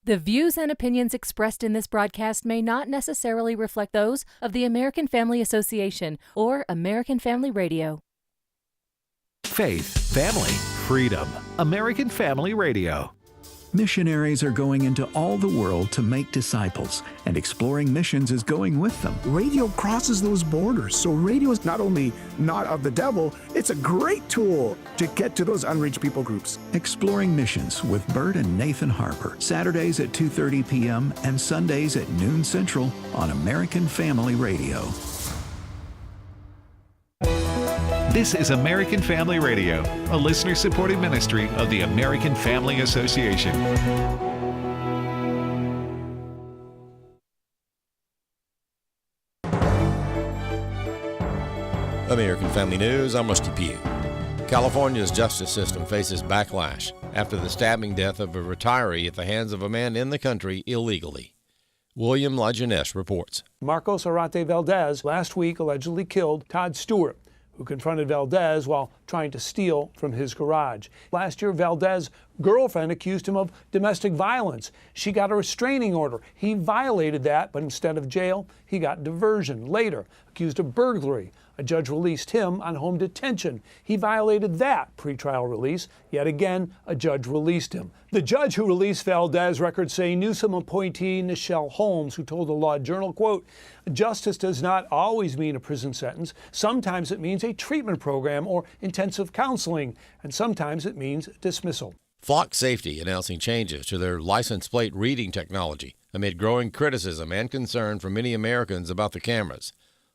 U: The views and opinions expressed in this broadcast may not necessarily reflect those of the American Family Association or American Family Radio.
J: Faith, family, freedom. American Family Radio.
I: Missionaries are going into all the world to make disciples, and Exploring Missions is going with them.
V: Radio crosses those borders, so radio is not only not of the devil, it's a great tool to get to those unreached people groups.
I: Exploring Missions with Bert and Nathan Harper, Saturdays at 2:30 p.m. and Sundays at noon Central on American Family Radio.
J: This is American Family Radio, a listener-supported ministry of the American Family Association.
B: American Family News, I'm Rusty Pugh. California's justice system faces backlash after the stabbing death of a retiree at the hands of a man in the country illegally. William Lajeunesse reports.
W: Marcos Arate Valdez last week allegedly killed Todd Stewart, who confronted Valdez while trying to steal from his garage. Last year, Valdez's girlfriend accused him of domestic violence. She got a restraining order. He violated that, but instead of jail, he got diversion. Later, accused of burglary. A judge released him on home detention. He violated that pretrial release. Yet again, a judge released him. The judge who released Valdez, records say Newsom appointee Nichelle Holmes, who told the Law Journal, quote, "Justice does not always mean a prison sentence. Sometimes it means a treatment program or intensive counseling, and sometimes it means dismissal."
B: Flock Safety announcing changes to their license plate reading technology amid growing criticism and concern from many Americans about the cameras.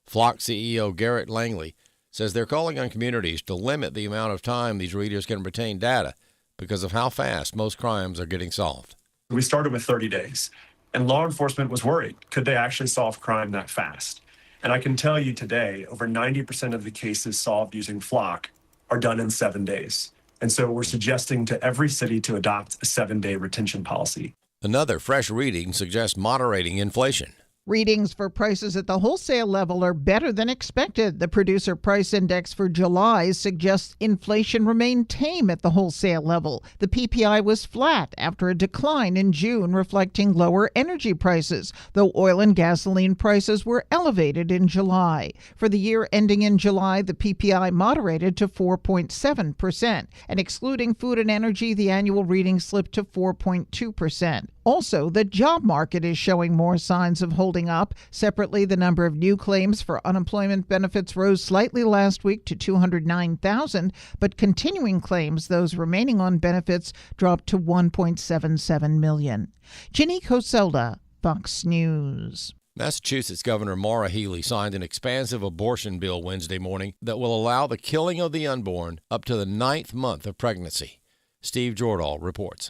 B: Flock CEO Garrett Langley says they're calling on communities to limit the amount of time these readers can retain data because of how fast most crimes are getting solved.
X: We started with 30 days.
A: And law enforcement was worried. Could they actually solve crime that fast? And I can tell you today, over 90% of the cases solved using Flock are done in 7 days. And so we're suggesting to every city to adopt a 7-day retention policy.
B: Another fresh reading suggests moderating inflation.
C: Readings for prices at the wholesale level are better than expected. The Producer Price Index for July suggests inflation remained tame at the wholesale level. The PPI was flat after a decline in June, reflecting lower energy prices, though oil and gasoline prices were elevated in July. For the year ending in July, the PPI moderated to 4.7%, and excluding food and energy, the annual reading slipped to 4.2%. Also, the job market is showing more signs of holding up. Separately, the number of new claims for unemployment benefits rose slightly last week to 209,000, but continuing claims, those remaining on benefits, dropped to 1.77 million. Ginny Coselda, Fox News.
B: Massachusetts Governor Maura Healey signed an expansive abortion bill Wednesday morning that will allow the killing of the unborn up to the 9th month of pregnancy. Steve Jordahl reports.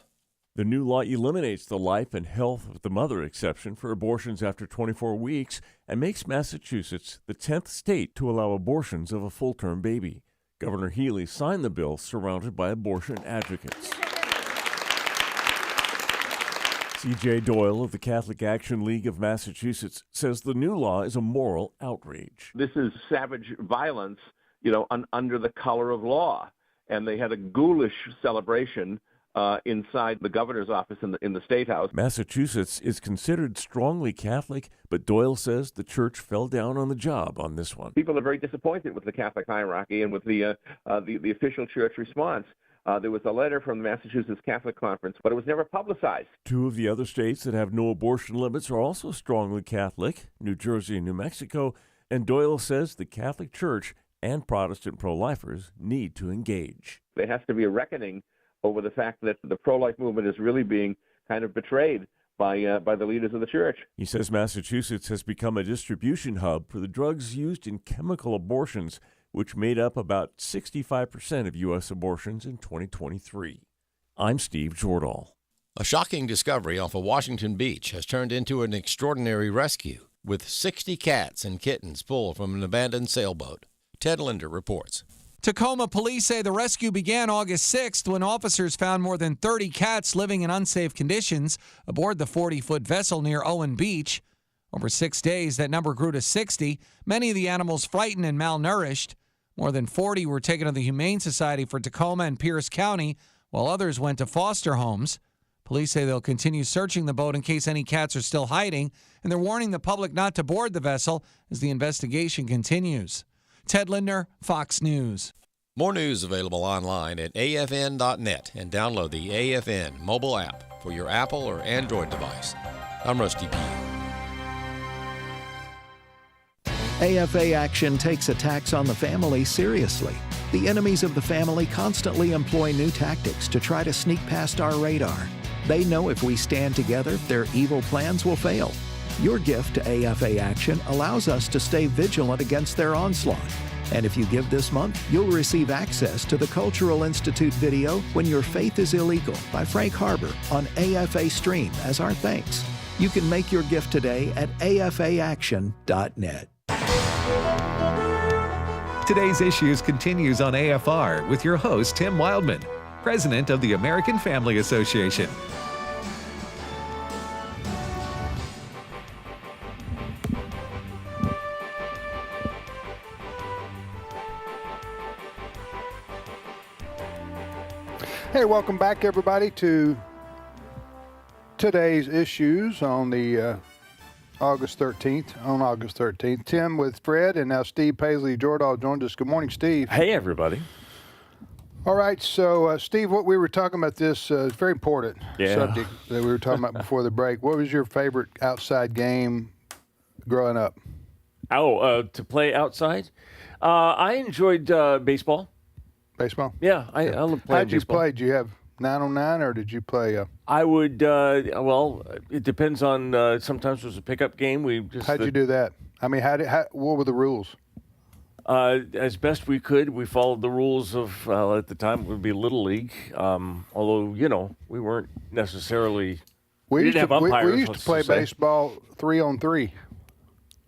D: The new law eliminates the life and health of the mother exception for abortions after 24 weeks and makes Massachusetts the 10th state to allow abortions of a full-term baby. Governor Healey signed the bill surrounded by abortion advocates. C.J. Doyle of the Catholic Action League of Massachusetts says the new law is a moral outrage.
X: This is savage violence, under the color of law. And they had a ghoulish celebration inside the governor's office in the State House.
D: Massachusetts is considered strongly Catholic, but Doyle says the church fell down on the job on this one.
X: People are very disappointed with the Catholic hierarchy and with the official church response. There was a letter from the Massachusetts Catholic Conference, but it was never publicized.
D: 2 of the other states that have no abortion limits are also strongly Catholic, New Jersey and New Mexico, and Doyle says the Catholic Church and Protestant pro-lifers need to engage.
X: There has to be a reckoning over the fact that the pro-life movement is really being kind of betrayed by the leaders of the church.
D: He says Massachusetts has become a distribution hub for the drugs used in chemical abortions, which made up about 65% of U.S. abortions in 2023. I'm Steve Jordahl.
B: A shocking discovery off of Washington Beach has turned into an extraordinary rescue, with 60 cats and kittens pulled from an abandoned sailboat. Ted Linder reports.
Y: Tacoma police say the rescue began August 6th when officers found more than 30 cats living in unsafe conditions aboard the 40-foot vessel near Owen Beach. Over 6 days, that number grew to 60, many of the animals frightened and malnourished. More than 40 were taken to the Humane Society for Tacoma and Pierce County, while others went to foster homes. Police say they'll continue searching the boat in case any cats are still hiding, and they're warning the public not to board the vessel as the investigation continues. Ted Lindner, Fox News.
B: More news available online at afn.net and download the AFN mobile app for your Apple or Android device. I'm Rusty P.
I: AFA Action takes attacks on the family seriously. The enemies of the family constantly employ new tactics to try to sneak past our radar. They know if we stand together, their evil plans will fail. Your gift to AFA Action allows us to stay vigilant against their onslaught. And if you give this month, you'll receive access to the Cultural Institute video When Your Faith is Illegal by Frank Harbor on AFA Stream as our thanks. You can make your gift today at afaaction.net.
J: Today's Issues continues on AFR with your host, Tim Wildmon, president of the American Family Association.
K: Hey, welcome back, everybody, to today's issues on the August 13th. Tim with Fred, and now Steve Paisley Jordahl joined us. Good morning, Steve.
Z: Hey, everybody.
K: All right, so Steve, what we were talking about this is very important subject that we were talking about before the break. What was your favorite outside game growing up?
Z: To play outside? I enjoyed baseball.
K: Baseball?
Z: Yeah, I love playing baseball.
K: How'd you play? Did you have 9-on-9 or did you play?
Z: I would, it depends on, sometimes it was a pickup game.
K: How'd you do that? I mean, what were the rules?
Z: As best we could, we followed the rules of, at the time it would be Little League. Although, we weren't necessarily
K: We used
Z: didn't
K: to,
Z: have
K: we
Z: umpires,
K: used to play baseball 3-on-3.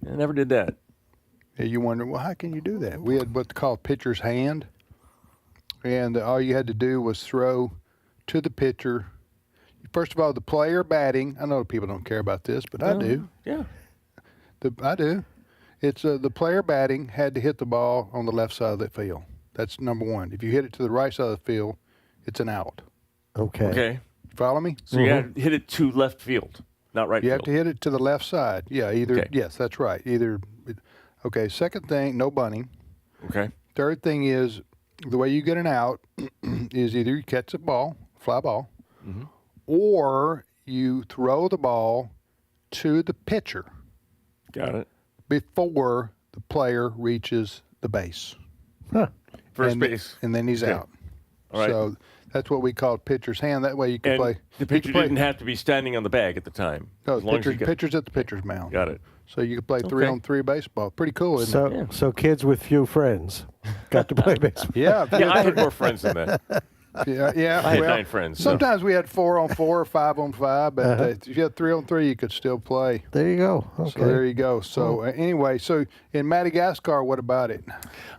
Z: I never did that.
K: Yeah, you wonder, well, how can you do that? We had what's called pitcher's hand, and all you had to do was throw to the pitcher. First of all, the player batting. I know people don't care about this, but I do.
Z: Yeah.
K: I do. It's the player batting had to hit the ball on the left side of the field. That's number one. If you hit it to the right side of the field, it's an out.
L: Okay.
Z: Okay.
K: Follow me?
Z: So you had to hit it to left field, not right
K: You
Z: field.
K: have to hit it to the left side. Yeah, either.
Z: Okay.
K: Yes, that's right. Either. Okay. Second thing, no bunting.
Z: Okay.
K: Third thing is the way you get an out is either you catch a ball, fly ball, or you throw the ball to the pitcher.
Z: Got it.
K: Before the player reaches the base.
Z: First base.
K: And then he's
Z: Okay.
K: out.
Z: All right.
K: So that's what we call pitcher's hand. That way you can
Z: And
K: play.
Z: the pitcher didn't have to be standing on the bag at the time.
K: No,
Z: as long as you got-
K: pitcher's at the pitcher's mound.
Z: Got it.
K: So you can play
Z: Okay.
K: 3-on-3 baseball. Pretty cool, isn't
L: So,
K: it?
L: so kids with few friends got to play baseball.
K: Yeah.
Z: Yeah, I had more friends than that.
K: Yeah.
Z: I had
K: well,
Z: 9 friends. so-
K: Sometimes we had 4-on-4 or 5-on-5, but if you had 3-on-3, you could still play.
L: There you go. Okay.
K: So there you go. So anyway, so in Madagascar, what about it?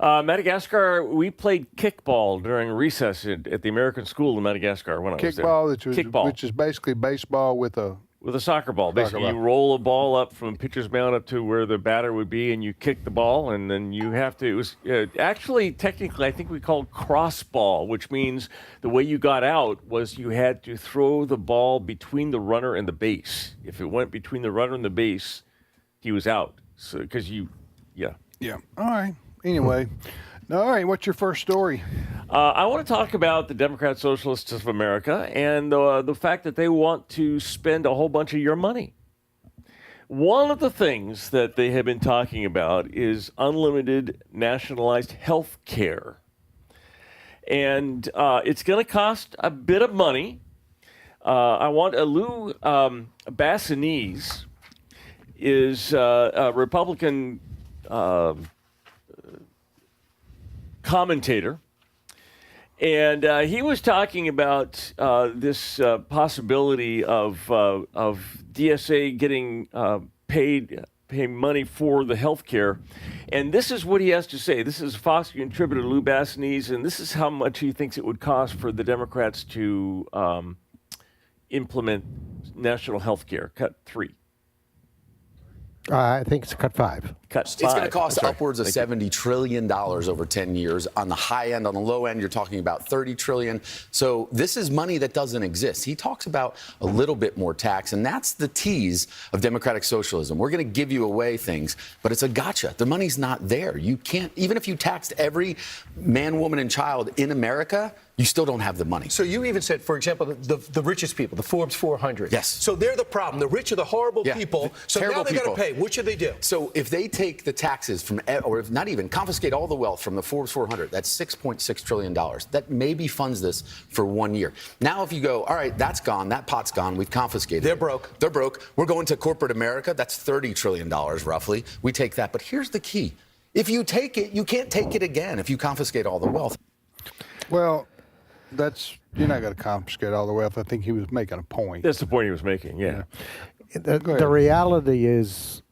Z: Madagascar, we played kickball during recess at the American school in Madagascar when I was there.
K: Kickball, which is basically baseball with a
Z: soccer ball. Basically, you roll a ball up from pitcher's mound up to where the batter would be, and you kick the ball, and then you have to. It was actually technically, I think we called cross ball, which means the way you got out was you had to throw the ball between the runner and the base. If it went between the runner and the base, he was out. So because yeah.
K: All right. Anyway, all right. What's your first story?
Z: I want to talk about the Democrat Socialists of America and the fact that they want to spend a whole bunch of your money. One of the things that they have been talking about is unlimited nationalized health care. And it's going to cost a bit of money. I want Lou Bassanese is a Republican commentator. And he was talking about this possibility of DSA getting pay money for the health care. And this is what he has to say. This is Fox contributor Lou Bassanese, and this is how much he thinks it would cost for the Democrats to implement national health care. Cut 3.
L: I think it's cut 5.
E: It's going to cost upwards of $70 trillion over 10 years. On the high end, on the low end, you're talking about $30 trillion. So this is money that doesn't exist. He talks about a little bit more tax, and that's the tease of democratic socialism. We're going to give you away things, but it's a gotcha. The money's not there. You can't, even if you taxed every man, woman, and child in America, you still don't have the money.
F: So you even said, for example, the richest people, the Forbes 400.
E: Yes.
F: So they're the problem. The rich are the horrible people. So now they got to pay. What should they do?
E: So if they take the taxes from, or if not even, confiscate all the wealth from the Forbes 400, that's $6.6 trillion. That maybe funds this for 1 year. Now, if you go, all right, that's gone, that pot's gone, we've confiscated.
F: They're broke.
E: They're broke. We're going to corporate America. That's $30 trillion roughly. We take that. But here's the key. If you take it, you can't take it again if you confiscate all the wealth.
K: Well, you're not going to confiscate all the wealth. I think he was making a point.
Z: That's the point he was making, yeah.
L: The reality is,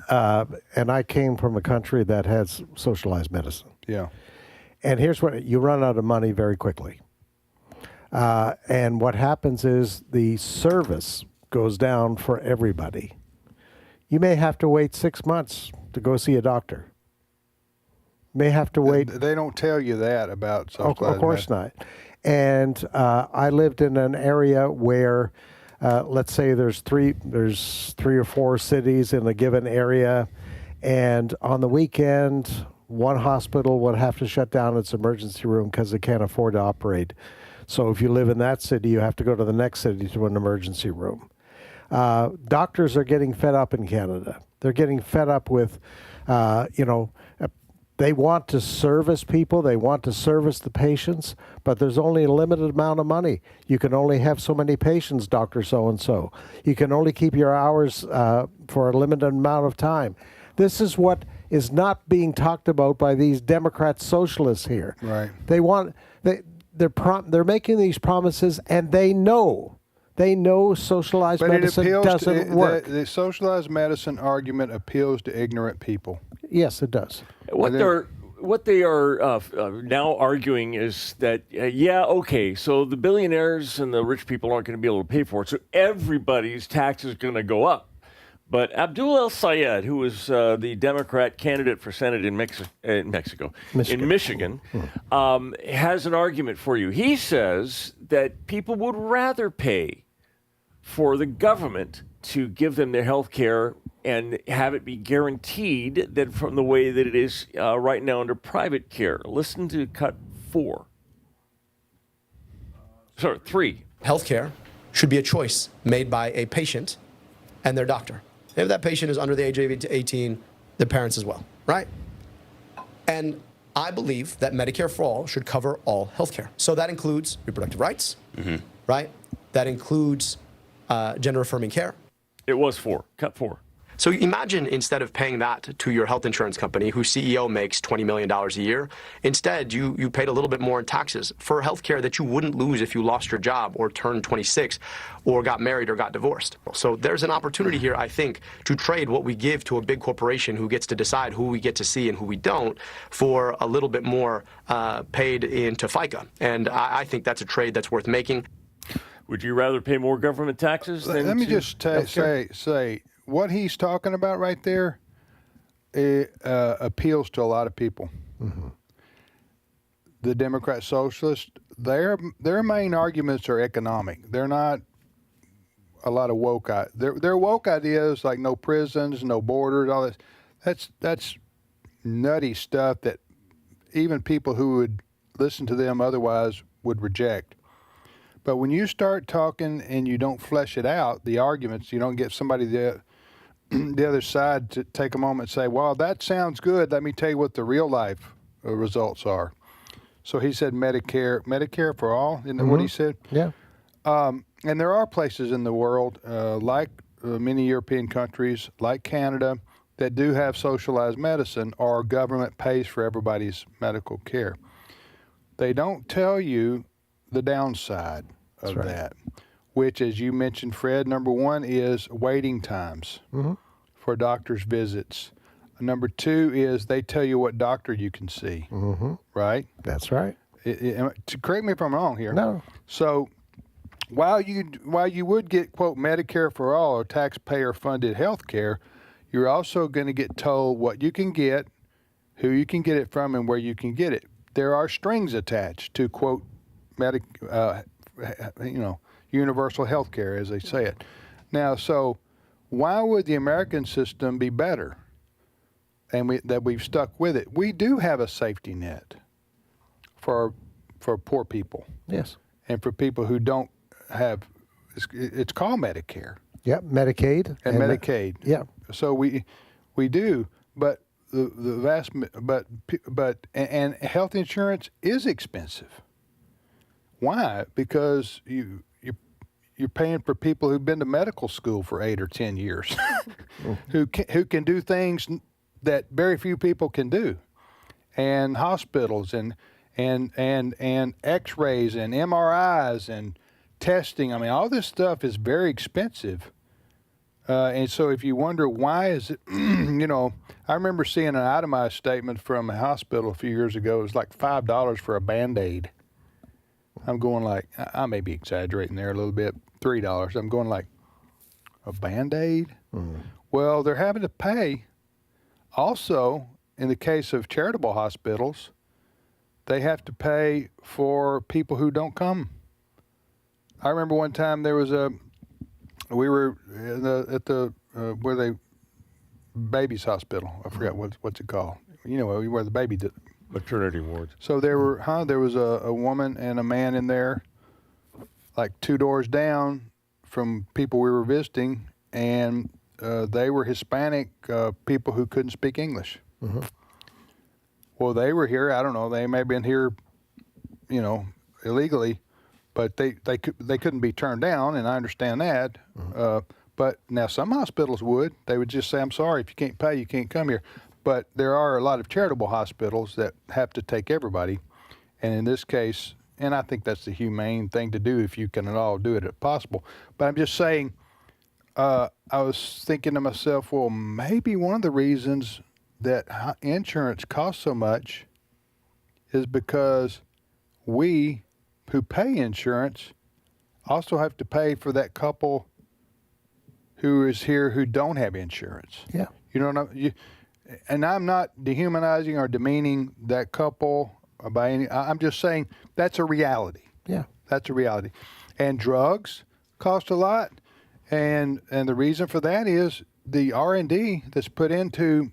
L: and I came from a country that has socialized medicine.
K: Yeah.
L: And here's what, you run out of money very quickly. And what happens is the service goes down for everybody. You may have to wait 6 months to go see a doctor. May have to wait.
K: They don't tell you that about socialized
L: Of course not. And I lived in an area where, let's say there's three or four cities in a given area, and on the weekend, one hospital would have to shut down its emergency room because they can't afford to operate. So if you live in that city, you have to go to the next city to an emergency room. Doctors are getting fed up in Canada. They're getting fed up with, they want to service people, they want to service the patients, but there's only a limited amount of money. You can only have so many patients, Dr. So-and-so. You can only keep your hours for a limited amount of time. This is what is not being talked about by these Democrat socialists here.
K: Right.
L: They're making these promises, and they know They know socialized medicine doesn't work.
K: The socialized medicine argument appeals to ignorant people.
L: Yes, it does.
Z: What they are now arguing is that, okay, so the billionaires and the rich people aren't going to be able to pay for it, so everybody's taxes are going to go up. But Abdul El Sayed, who is the Democrat candidate for Senate in Michigan, has an argument for you. He says that people would rather pay for the government to give them their health care and have it be guaranteed than from the way that it is right now under private care. Listen to cut 3.
G: Healthcare should be a choice made by a patient and their doctor. If that patient is under the age of 18, the parents as well, right? And I believe that Medicare for All should cover all healthcare. So that includes reproductive rights, right? That includes gender-affirming care.
Z: It was 4. Cut 4.
G: So imagine instead of paying that to your health insurance company, whose CEO makes $20 million a year, instead you paid a little bit more in taxes for health care that you wouldn't lose if you lost your job or turned 26 or got married or got divorced. So there's an opportunity here, I think, to trade what we give to a big corporation who gets to decide who we get to see and who we don't for a little bit more paid into FICA. And I think that's a trade that's worth making.
Z: Would you rather pay more government taxes than
K: Let me just say what he's talking about right there appeals to a lot of people. The Democrat Socialists, their main arguments are economic. They're not a lot of woke. Their woke ideas like no prisons, no borders, all this. That's nutty stuff that even people who would listen to them otherwise would reject. But when you start talking and you don't flesh it out, the arguments, you don't get somebody the other side to take a moment and say, well, that sounds good. Let me tell you what the real life results are. So he said Medicare for all, isn't that what he said?
L: Yeah.
K: And there are places in the world, like many European countries, like Canada, that do have socialized medicine or government pays for everybody's medical care. They don't tell you the downside of that, which, as you mentioned, Fred, number one is waiting times for doctor's visits. Number two is they tell you what doctor you can see, right?
L: That's right.
K: Correct me if I'm wrong here.
L: No.
K: So while you would get, quote, Medicare for all or taxpayer-funded health care, you're also going to get told what you can get, who you can get it from, and where you can get it. There are strings attached to, quote, universal health care, as they say it. Now, so why would the American system be better? And that we've stuck with it. We do have a safety net for poor people.
L: Yes.
K: And for people who don't have, it's called Medicare.
L: Yep, Medicaid.
K: And Medicaid.
L: Yeah.
K: So we do, but the vast, and health insurance is expensive. Why? Because you're paying for people who've been to medical school for 8 or 10 years, who can do things that very few people can do, and hospitals and X-rays and MRIs and testing. I mean, all this stuff is very expensive. And so if you wonder why is it, I remember seeing an itemized statement from a hospital a few years ago. It was like $5 for a Band-Aid. I'm going like, I may be exaggerating there a little bit, $3. I'm going like, a Band-Aid? Well, they're having to pay. Also, in the case of charitable hospitals, they have to pay for people who don't come. I remember one time we were at the where they babies hospital. I forgot what's it called. Where the baby did.
Z: Maternity wards.
K: So there was a woman and a man in there, like 2 doors down from people we were visiting, and they were Hispanic people who couldn't speak English. Well, they were here. I don't know. They may have been here, illegally, but they couldn't be turned down, and I understand that. But now some hospitals would. They would just say, "I'm sorry, if you can't pay, you can't come here." But there are a lot of charitable hospitals that have to take everybody, and in this case, and I think that's the humane thing to do if you can at all do it if possible. But I'm just saying, I was thinking to myself, well, maybe one of the reasons that insurance costs so much is because we who pay insurance also have to pay for that couple who is here who don't have insurance.
L: Yeah.
K: You know what and I'm not dehumanizing or demeaning that couple by any. I'm just saying that's a reality.
L: Yeah.
K: That's a reality. And drugs cost a lot, and the reason for that is the R&D that's put into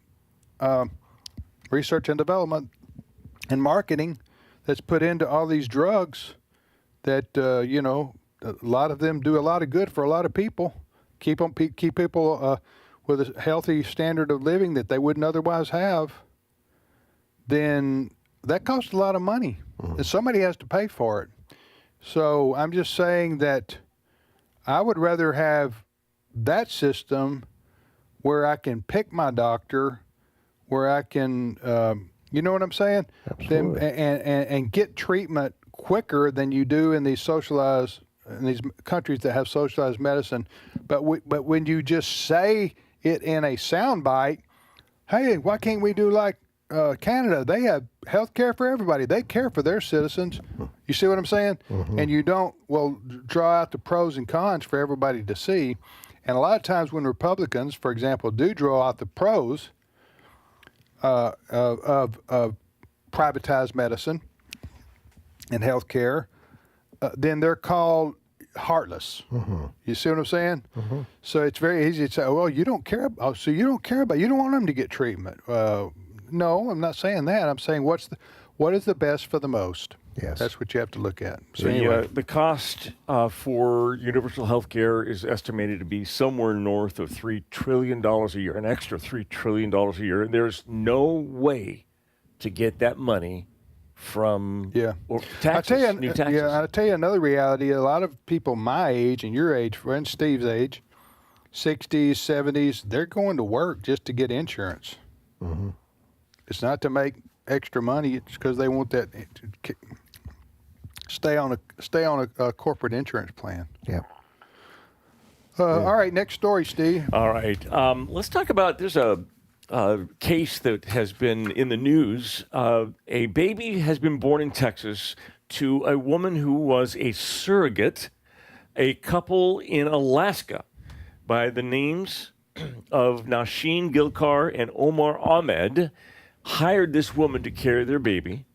K: research and development and marketing that's put into all these drugs that you know, a lot of them do a lot of good for a lot of people. Keep people with a healthy standard of living that they wouldn't otherwise have. Then that costs a lot of money, and somebody has to pay for it. So I'm just saying that I would rather have that system where I can pick my doctor, where I can, you know what I'm saying?
L: Absolutely.
K: And get treatment quicker than you do in these countries that have socialized medicine. But when you just say it in a soundbite, hey, why can't we do like Canada? They have health care for everybody. They care for their citizens. You see what I'm saying? And you don't, draw out the pros and cons for everybody to see. And a lot of times when Republicans, for example, do draw out the pros of privatized medicine and health care, then they're called heartless. You see what I'm saying? So it's very easy to say, well, you don't care about, so you don't care about, you don't want them to get treatment. No, I'm not saying that. I'm saying what is the best for the most?
L: Yes.
K: That's what you have to look at. So anyway.
Z: The cost for universal health care is estimated to be somewhere north of $3 trillion a year, an extra $3 trillion a year. And there's no way to get that money from taxes, new taxes.
K: Yeah, I'll tell you another reality. A lot of people my age and your age, and Steve's age, 60s, 70s, they're going to work just to get insurance. It's not to make extra money. It's because they want that stay on a corporate insurance plan.
L: Yeah.
K: All right, next story, Steve.
Z: All right. Let's talk about, there's a case that has been in the news. A baby has been born in Texas to a woman who was a surrogate, a couple in Alaska by the names of Nasheen Gilkar and Omar Ahmed, hired this woman to carry their baby.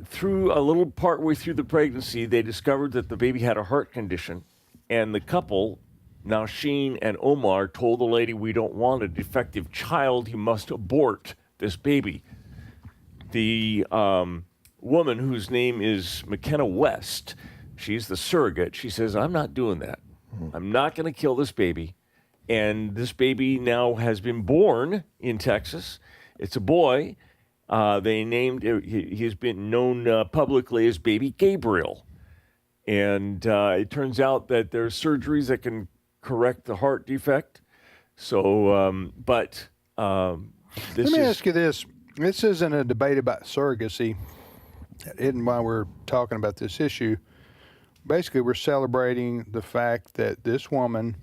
Z: Through a little partway through the pregnancy, they discovered that the baby had a heart condition, and the couple, Nasheen and Omar, told the lady, we don't want a defective child, you must abort this baby. The woman, whose name is McKenna West, she's the surrogate, she says, I'm not doing that. I'm not going to kill this baby. And this baby now has been born in Texas. It's a boy. They named, he's been known publicly as Baby Gabriel. And it turns out that there's surgeries that can correct the heart defect. So, let
K: me ask you this. This isn't a debate about surrogacy. And while we're talking about this issue, basically we're celebrating the fact that this woman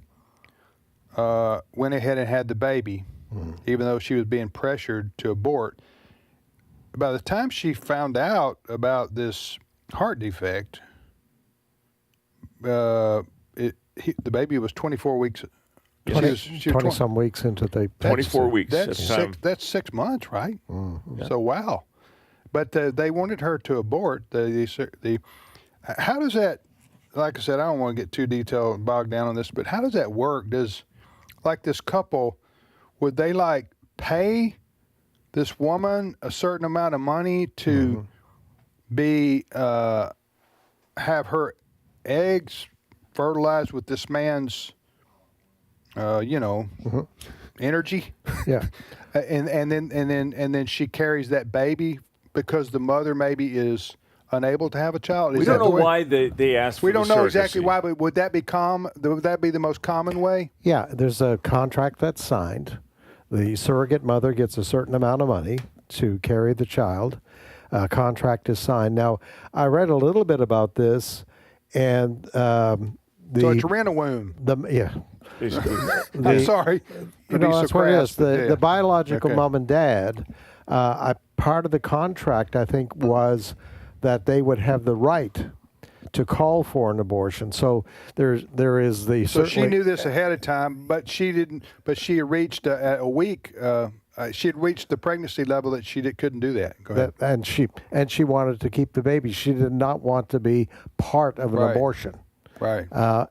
K: went ahead and had the baby, even though she was being pressured to abort. By the time she found out about this heart defect, the baby was 24 weeks.
L: 20 some weeks into the
Z: 24 weeks.
K: That's 6 months, right? So wow. But they wanted her to abort. How does that? Like I said, I don't want to get too detailed, bogged down on this, but how does that work? Like this couple, would they like pay this woman a certain amount of money to have her eggs fertilized with this man's, energy?
L: Yeah.
K: and then she carries that baby because the mother maybe is unable to have a child.
Z: We don't know why they asked for
K: We don't know
Z: surrogacy.
K: exactly why, but would that be the most common way?
L: Yeah, there's a contract that's signed. The surrogate mother gets a certain amount of money to carry the child. contract is signed. Now, I read a little bit about this, and
K: so it's a rental womb. I'm sorry.
L: That's what it is. The biological
K: Okay.
L: mom and dad, part of the contract, I think, was that they would have the right to call for an abortion. So there is the.
K: So she knew this ahead of time, but she didn't. But she had reached a week. She had reached the pregnancy level that she couldn't do that. Go ahead.
L: And she wanted to keep the baby. She did not want to be part of an abortion.
K: Right.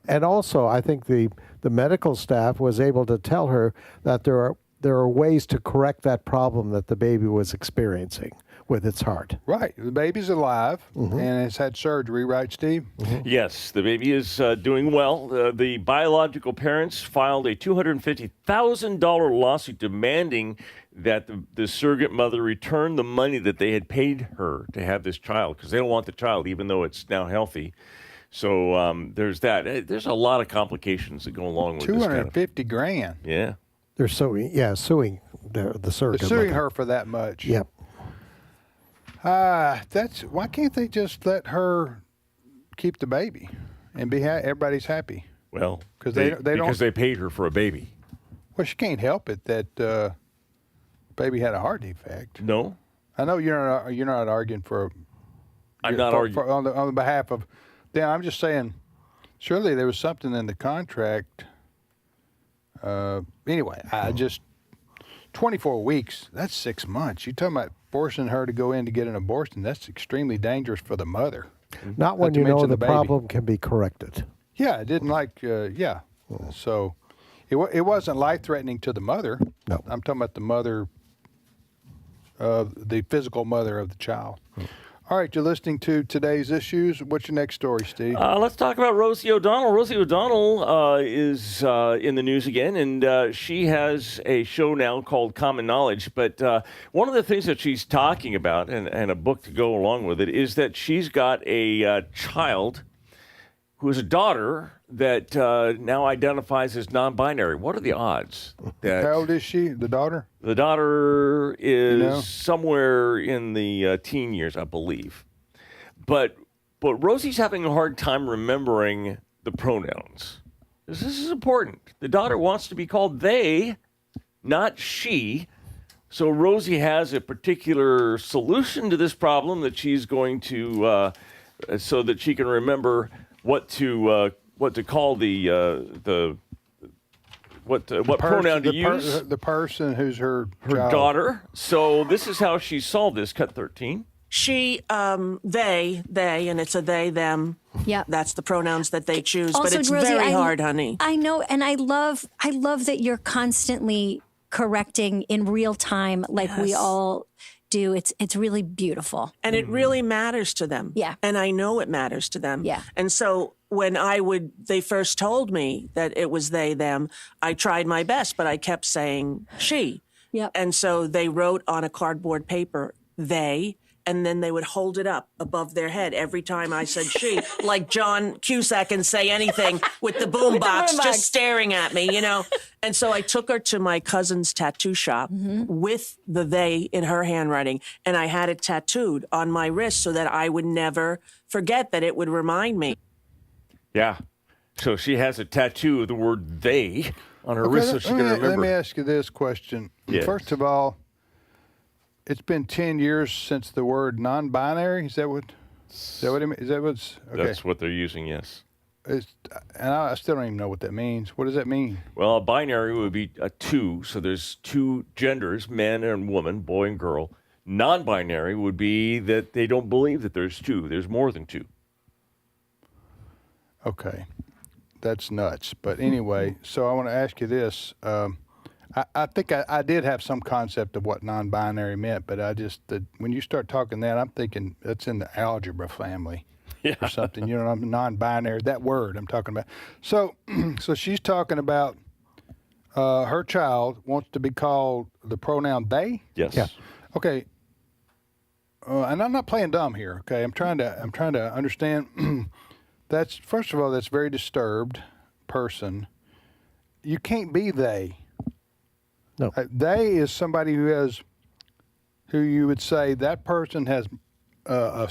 L: And also, I think the medical staff was able to tell her that there are ways to correct that problem that the baby was experiencing with its heart.
K: Right. The baby's alive and has had surgery, right, Steve?
Z: Yes, the baby is doing well. The biological parents filed a $250,000 lawsuit demanding that the surrogate mother return the money that they had paid her to have this child, because they don't want the child, even though it's now healthy. So there's that. There's a lot of complications that go along with this kind of.
K: $250,000.
Z: Yeah.
L: They're suing the surrogate.
K: They're suing
L: mother.
K: her for that much.
L: Yep.
K: Why can't they just let her keep the baby and be everybody's happy?
Z: Well,
K: because they
Z: paid her for a baby.
K: Well, she can't help it that baby had a heart defect.
Z: No,
K: I know you're not arguing for.
Z: I'm not arguing
K: on the behalf of. Yeah, I'm just saying. Surely there was something in the contract. Anyway, I just 24 weeks. That's 6 months. You talking about forcing her to go in to get an abortion? That's extremely dangerous for the mother.
L: Not when you know the problem can be corrected.
K: Yeah, it didn't So it wasn't life-threatening to the mother.
L: No.
K: I'm talking about the mother, the physical mother of the child. All right, you're listening to Today's Issues. What's your next story, Steve?
Z: Let's talk about Rosie O'Donnell. Rosie O'Donnell is in the news again, and she has a show now called Common Knowledge. But one of the things that she's talking about, and a book to go along with it, is that she's got a child who is a daughter that now identifies as non-binary. What are the odds?
K: How old is she, the daughter?
Z: The daughter is somewhere in the teen years, I believe. But Rosie's having a hard time remembering the pronouns. This is important. The daughter wants to be called they, not she. So Rosie has a particular solution to this problem that she's going to, so that she can remember what to call what pronoun to use.
K: The person who's her
Z: daughter. So this is how she solved this. Cut 13.
H: She, they, and it's a they, them.
N: Yeah.
H: That's the pronouns that they choose,
N: Also,
H: but it's
N: Rosie,
H: very hard, honey.
N: I know, and I love that you're constantly correcting in real time like we all do. It's really beautiful.
H: And it really matters to them.
N: Yeah.
H: And I know it matters to them.
N: Yeah.
H: And so when they first told me that it was they, them, I tried my best, but I kept saying she.
N: Yep.
H: And so they wrote on a cardboard paper, they, and then they would hold it up above their head every time I said she, like John Cusack and Say Anything with the boombox just staring at me, you know. And so I took her to my cousin's tattoo shop with the they in her handwriting, and I had it tattooed on my wrist so that I would never forget, that it would remind me.
Z: Yeah. So she has a tattoo of the word they on her wrist so she can remember.
K: Let me ask you this question.
Z: Yes.
K: First of all, it's been 10 years since the word non-binary. Is that what it means? Is that what's okay?
Z: That's what they're using, yes.
K: And I still don't even know what that means. What does that mean?
Z: Well, a binary would be a two. So there's two genders, man and woman, boy and girl. Non-binary would be that they don't believe that there's two. There's more than two.
K: Okay. That's nuts. But anyway, so I want to ask you this. I think I did have some concept of what non-binary meant, but when you start talking that, I'm thinking that's in the algebra family or something. You know, non-binary, that word I'm talking about. So she's talking about her child wants to be called the pronoun they?
Z: Yes.
K: Yeah. Okay. And I'm not playing dumb here, okay? I'm trying to understand. That's, first of all, that's very disturbed person. You can't be they.
L: No.
K: They is somebody who you would say that person has a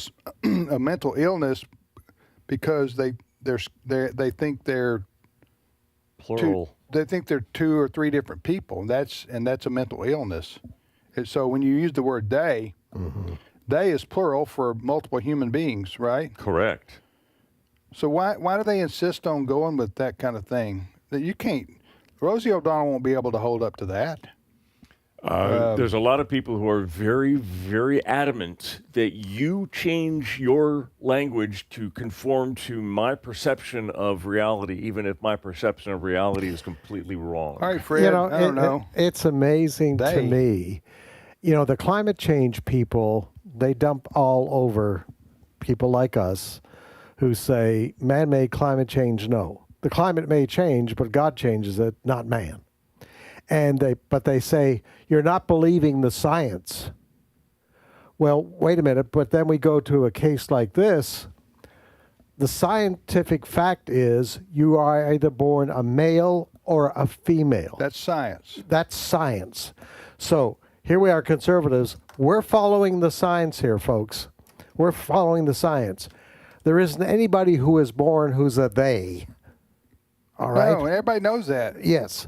K: mental illness because they think they're
Z: plural.
K: They think they're 2 or 3 different people. And that's a mental illness. And so when you use the word they, they is plural for multiple human beings, right?
Z: Correct.
K: So why do they insist on going with that kind of thing? That you can't. Rosie O'Donnell won't be able to hold up to that.
Z: There's a lot of people who are very, very adamant that you change your language to conform to my perception of reality, even if my perception of reality is completely wrong.
K: All right, Fred, I don't know.
L: It's amazing to me. The climate change people, they dump all over people like us who say man-made climate change, no. The climate may change, but God changes it, not man. But they say, you're not believing the science. Well, wait a minute, but then we go to a case like this. The scientific fact is you are either born a male or a female.
K: That's science.
L: That's science. So here we are, conservatives. We're following the science here, folks. We're following the science. There isn't anybody who is born who's a they. All right?
K: No, everybody knows that.
L: Yes.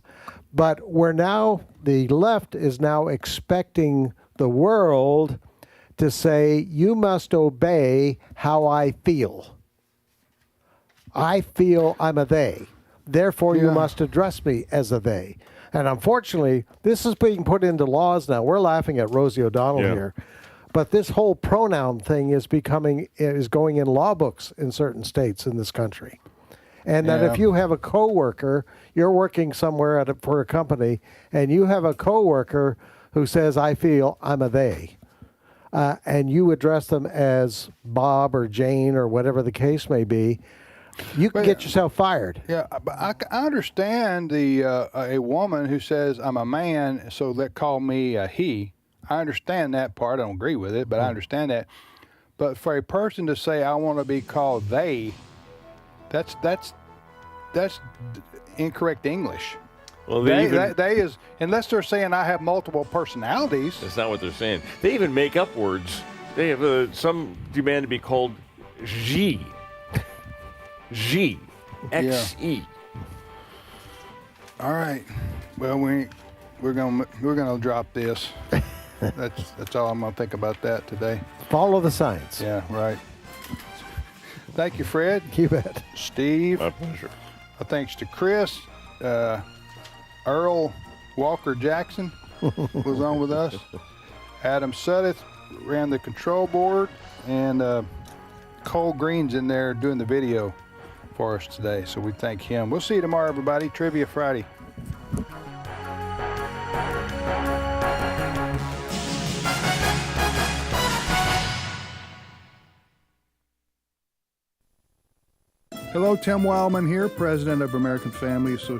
L: But the left is now expecting the world to say, you must obey how I feel. I feel I'm a they. Therefore, you must address me as a they. And unfortunately, this is being put into laws now. We're laughing at Rosie O'Donnell here. But this whole pronoun thing is going in law books in certain states in this country. And that if you have a coworker, you're working somewhere for a company, and you have a coworker who says, I feel I'm a they, and you address them as Bob or Jane or whatever the case may be, you can get yourself fired.
K: Yeah, but I understand a woman who says, I'm a man, so they call me a he. I understand that part. I don't agree with it, but I understand that. But for a person to say, I want to be called they, that's incorrect English.
Z: Well,
K: they is, unless they're saying I have multiple personalities.
Z: That's not what they're saying. They even make up words. They have some demand to be called G. G. X-E.
K: All right. Well, we're gonna drop this. That's all I'm gonna think about that today.
L: Follow the science.
K: Yeah, right. Thank you, Fred.
L: You bet.
K: Steve.
Z: My pleasure.
K: Thanks to Chris. Earl Walker Jackson was on with us. Adam Suddeth ran the control board, and Cole Green's in there doing the video for us today. So we thank him. We'll see you tomorrow, everybody. Trivia Friday.
V: Hello, Tim Wildmon here, president of American Family Association.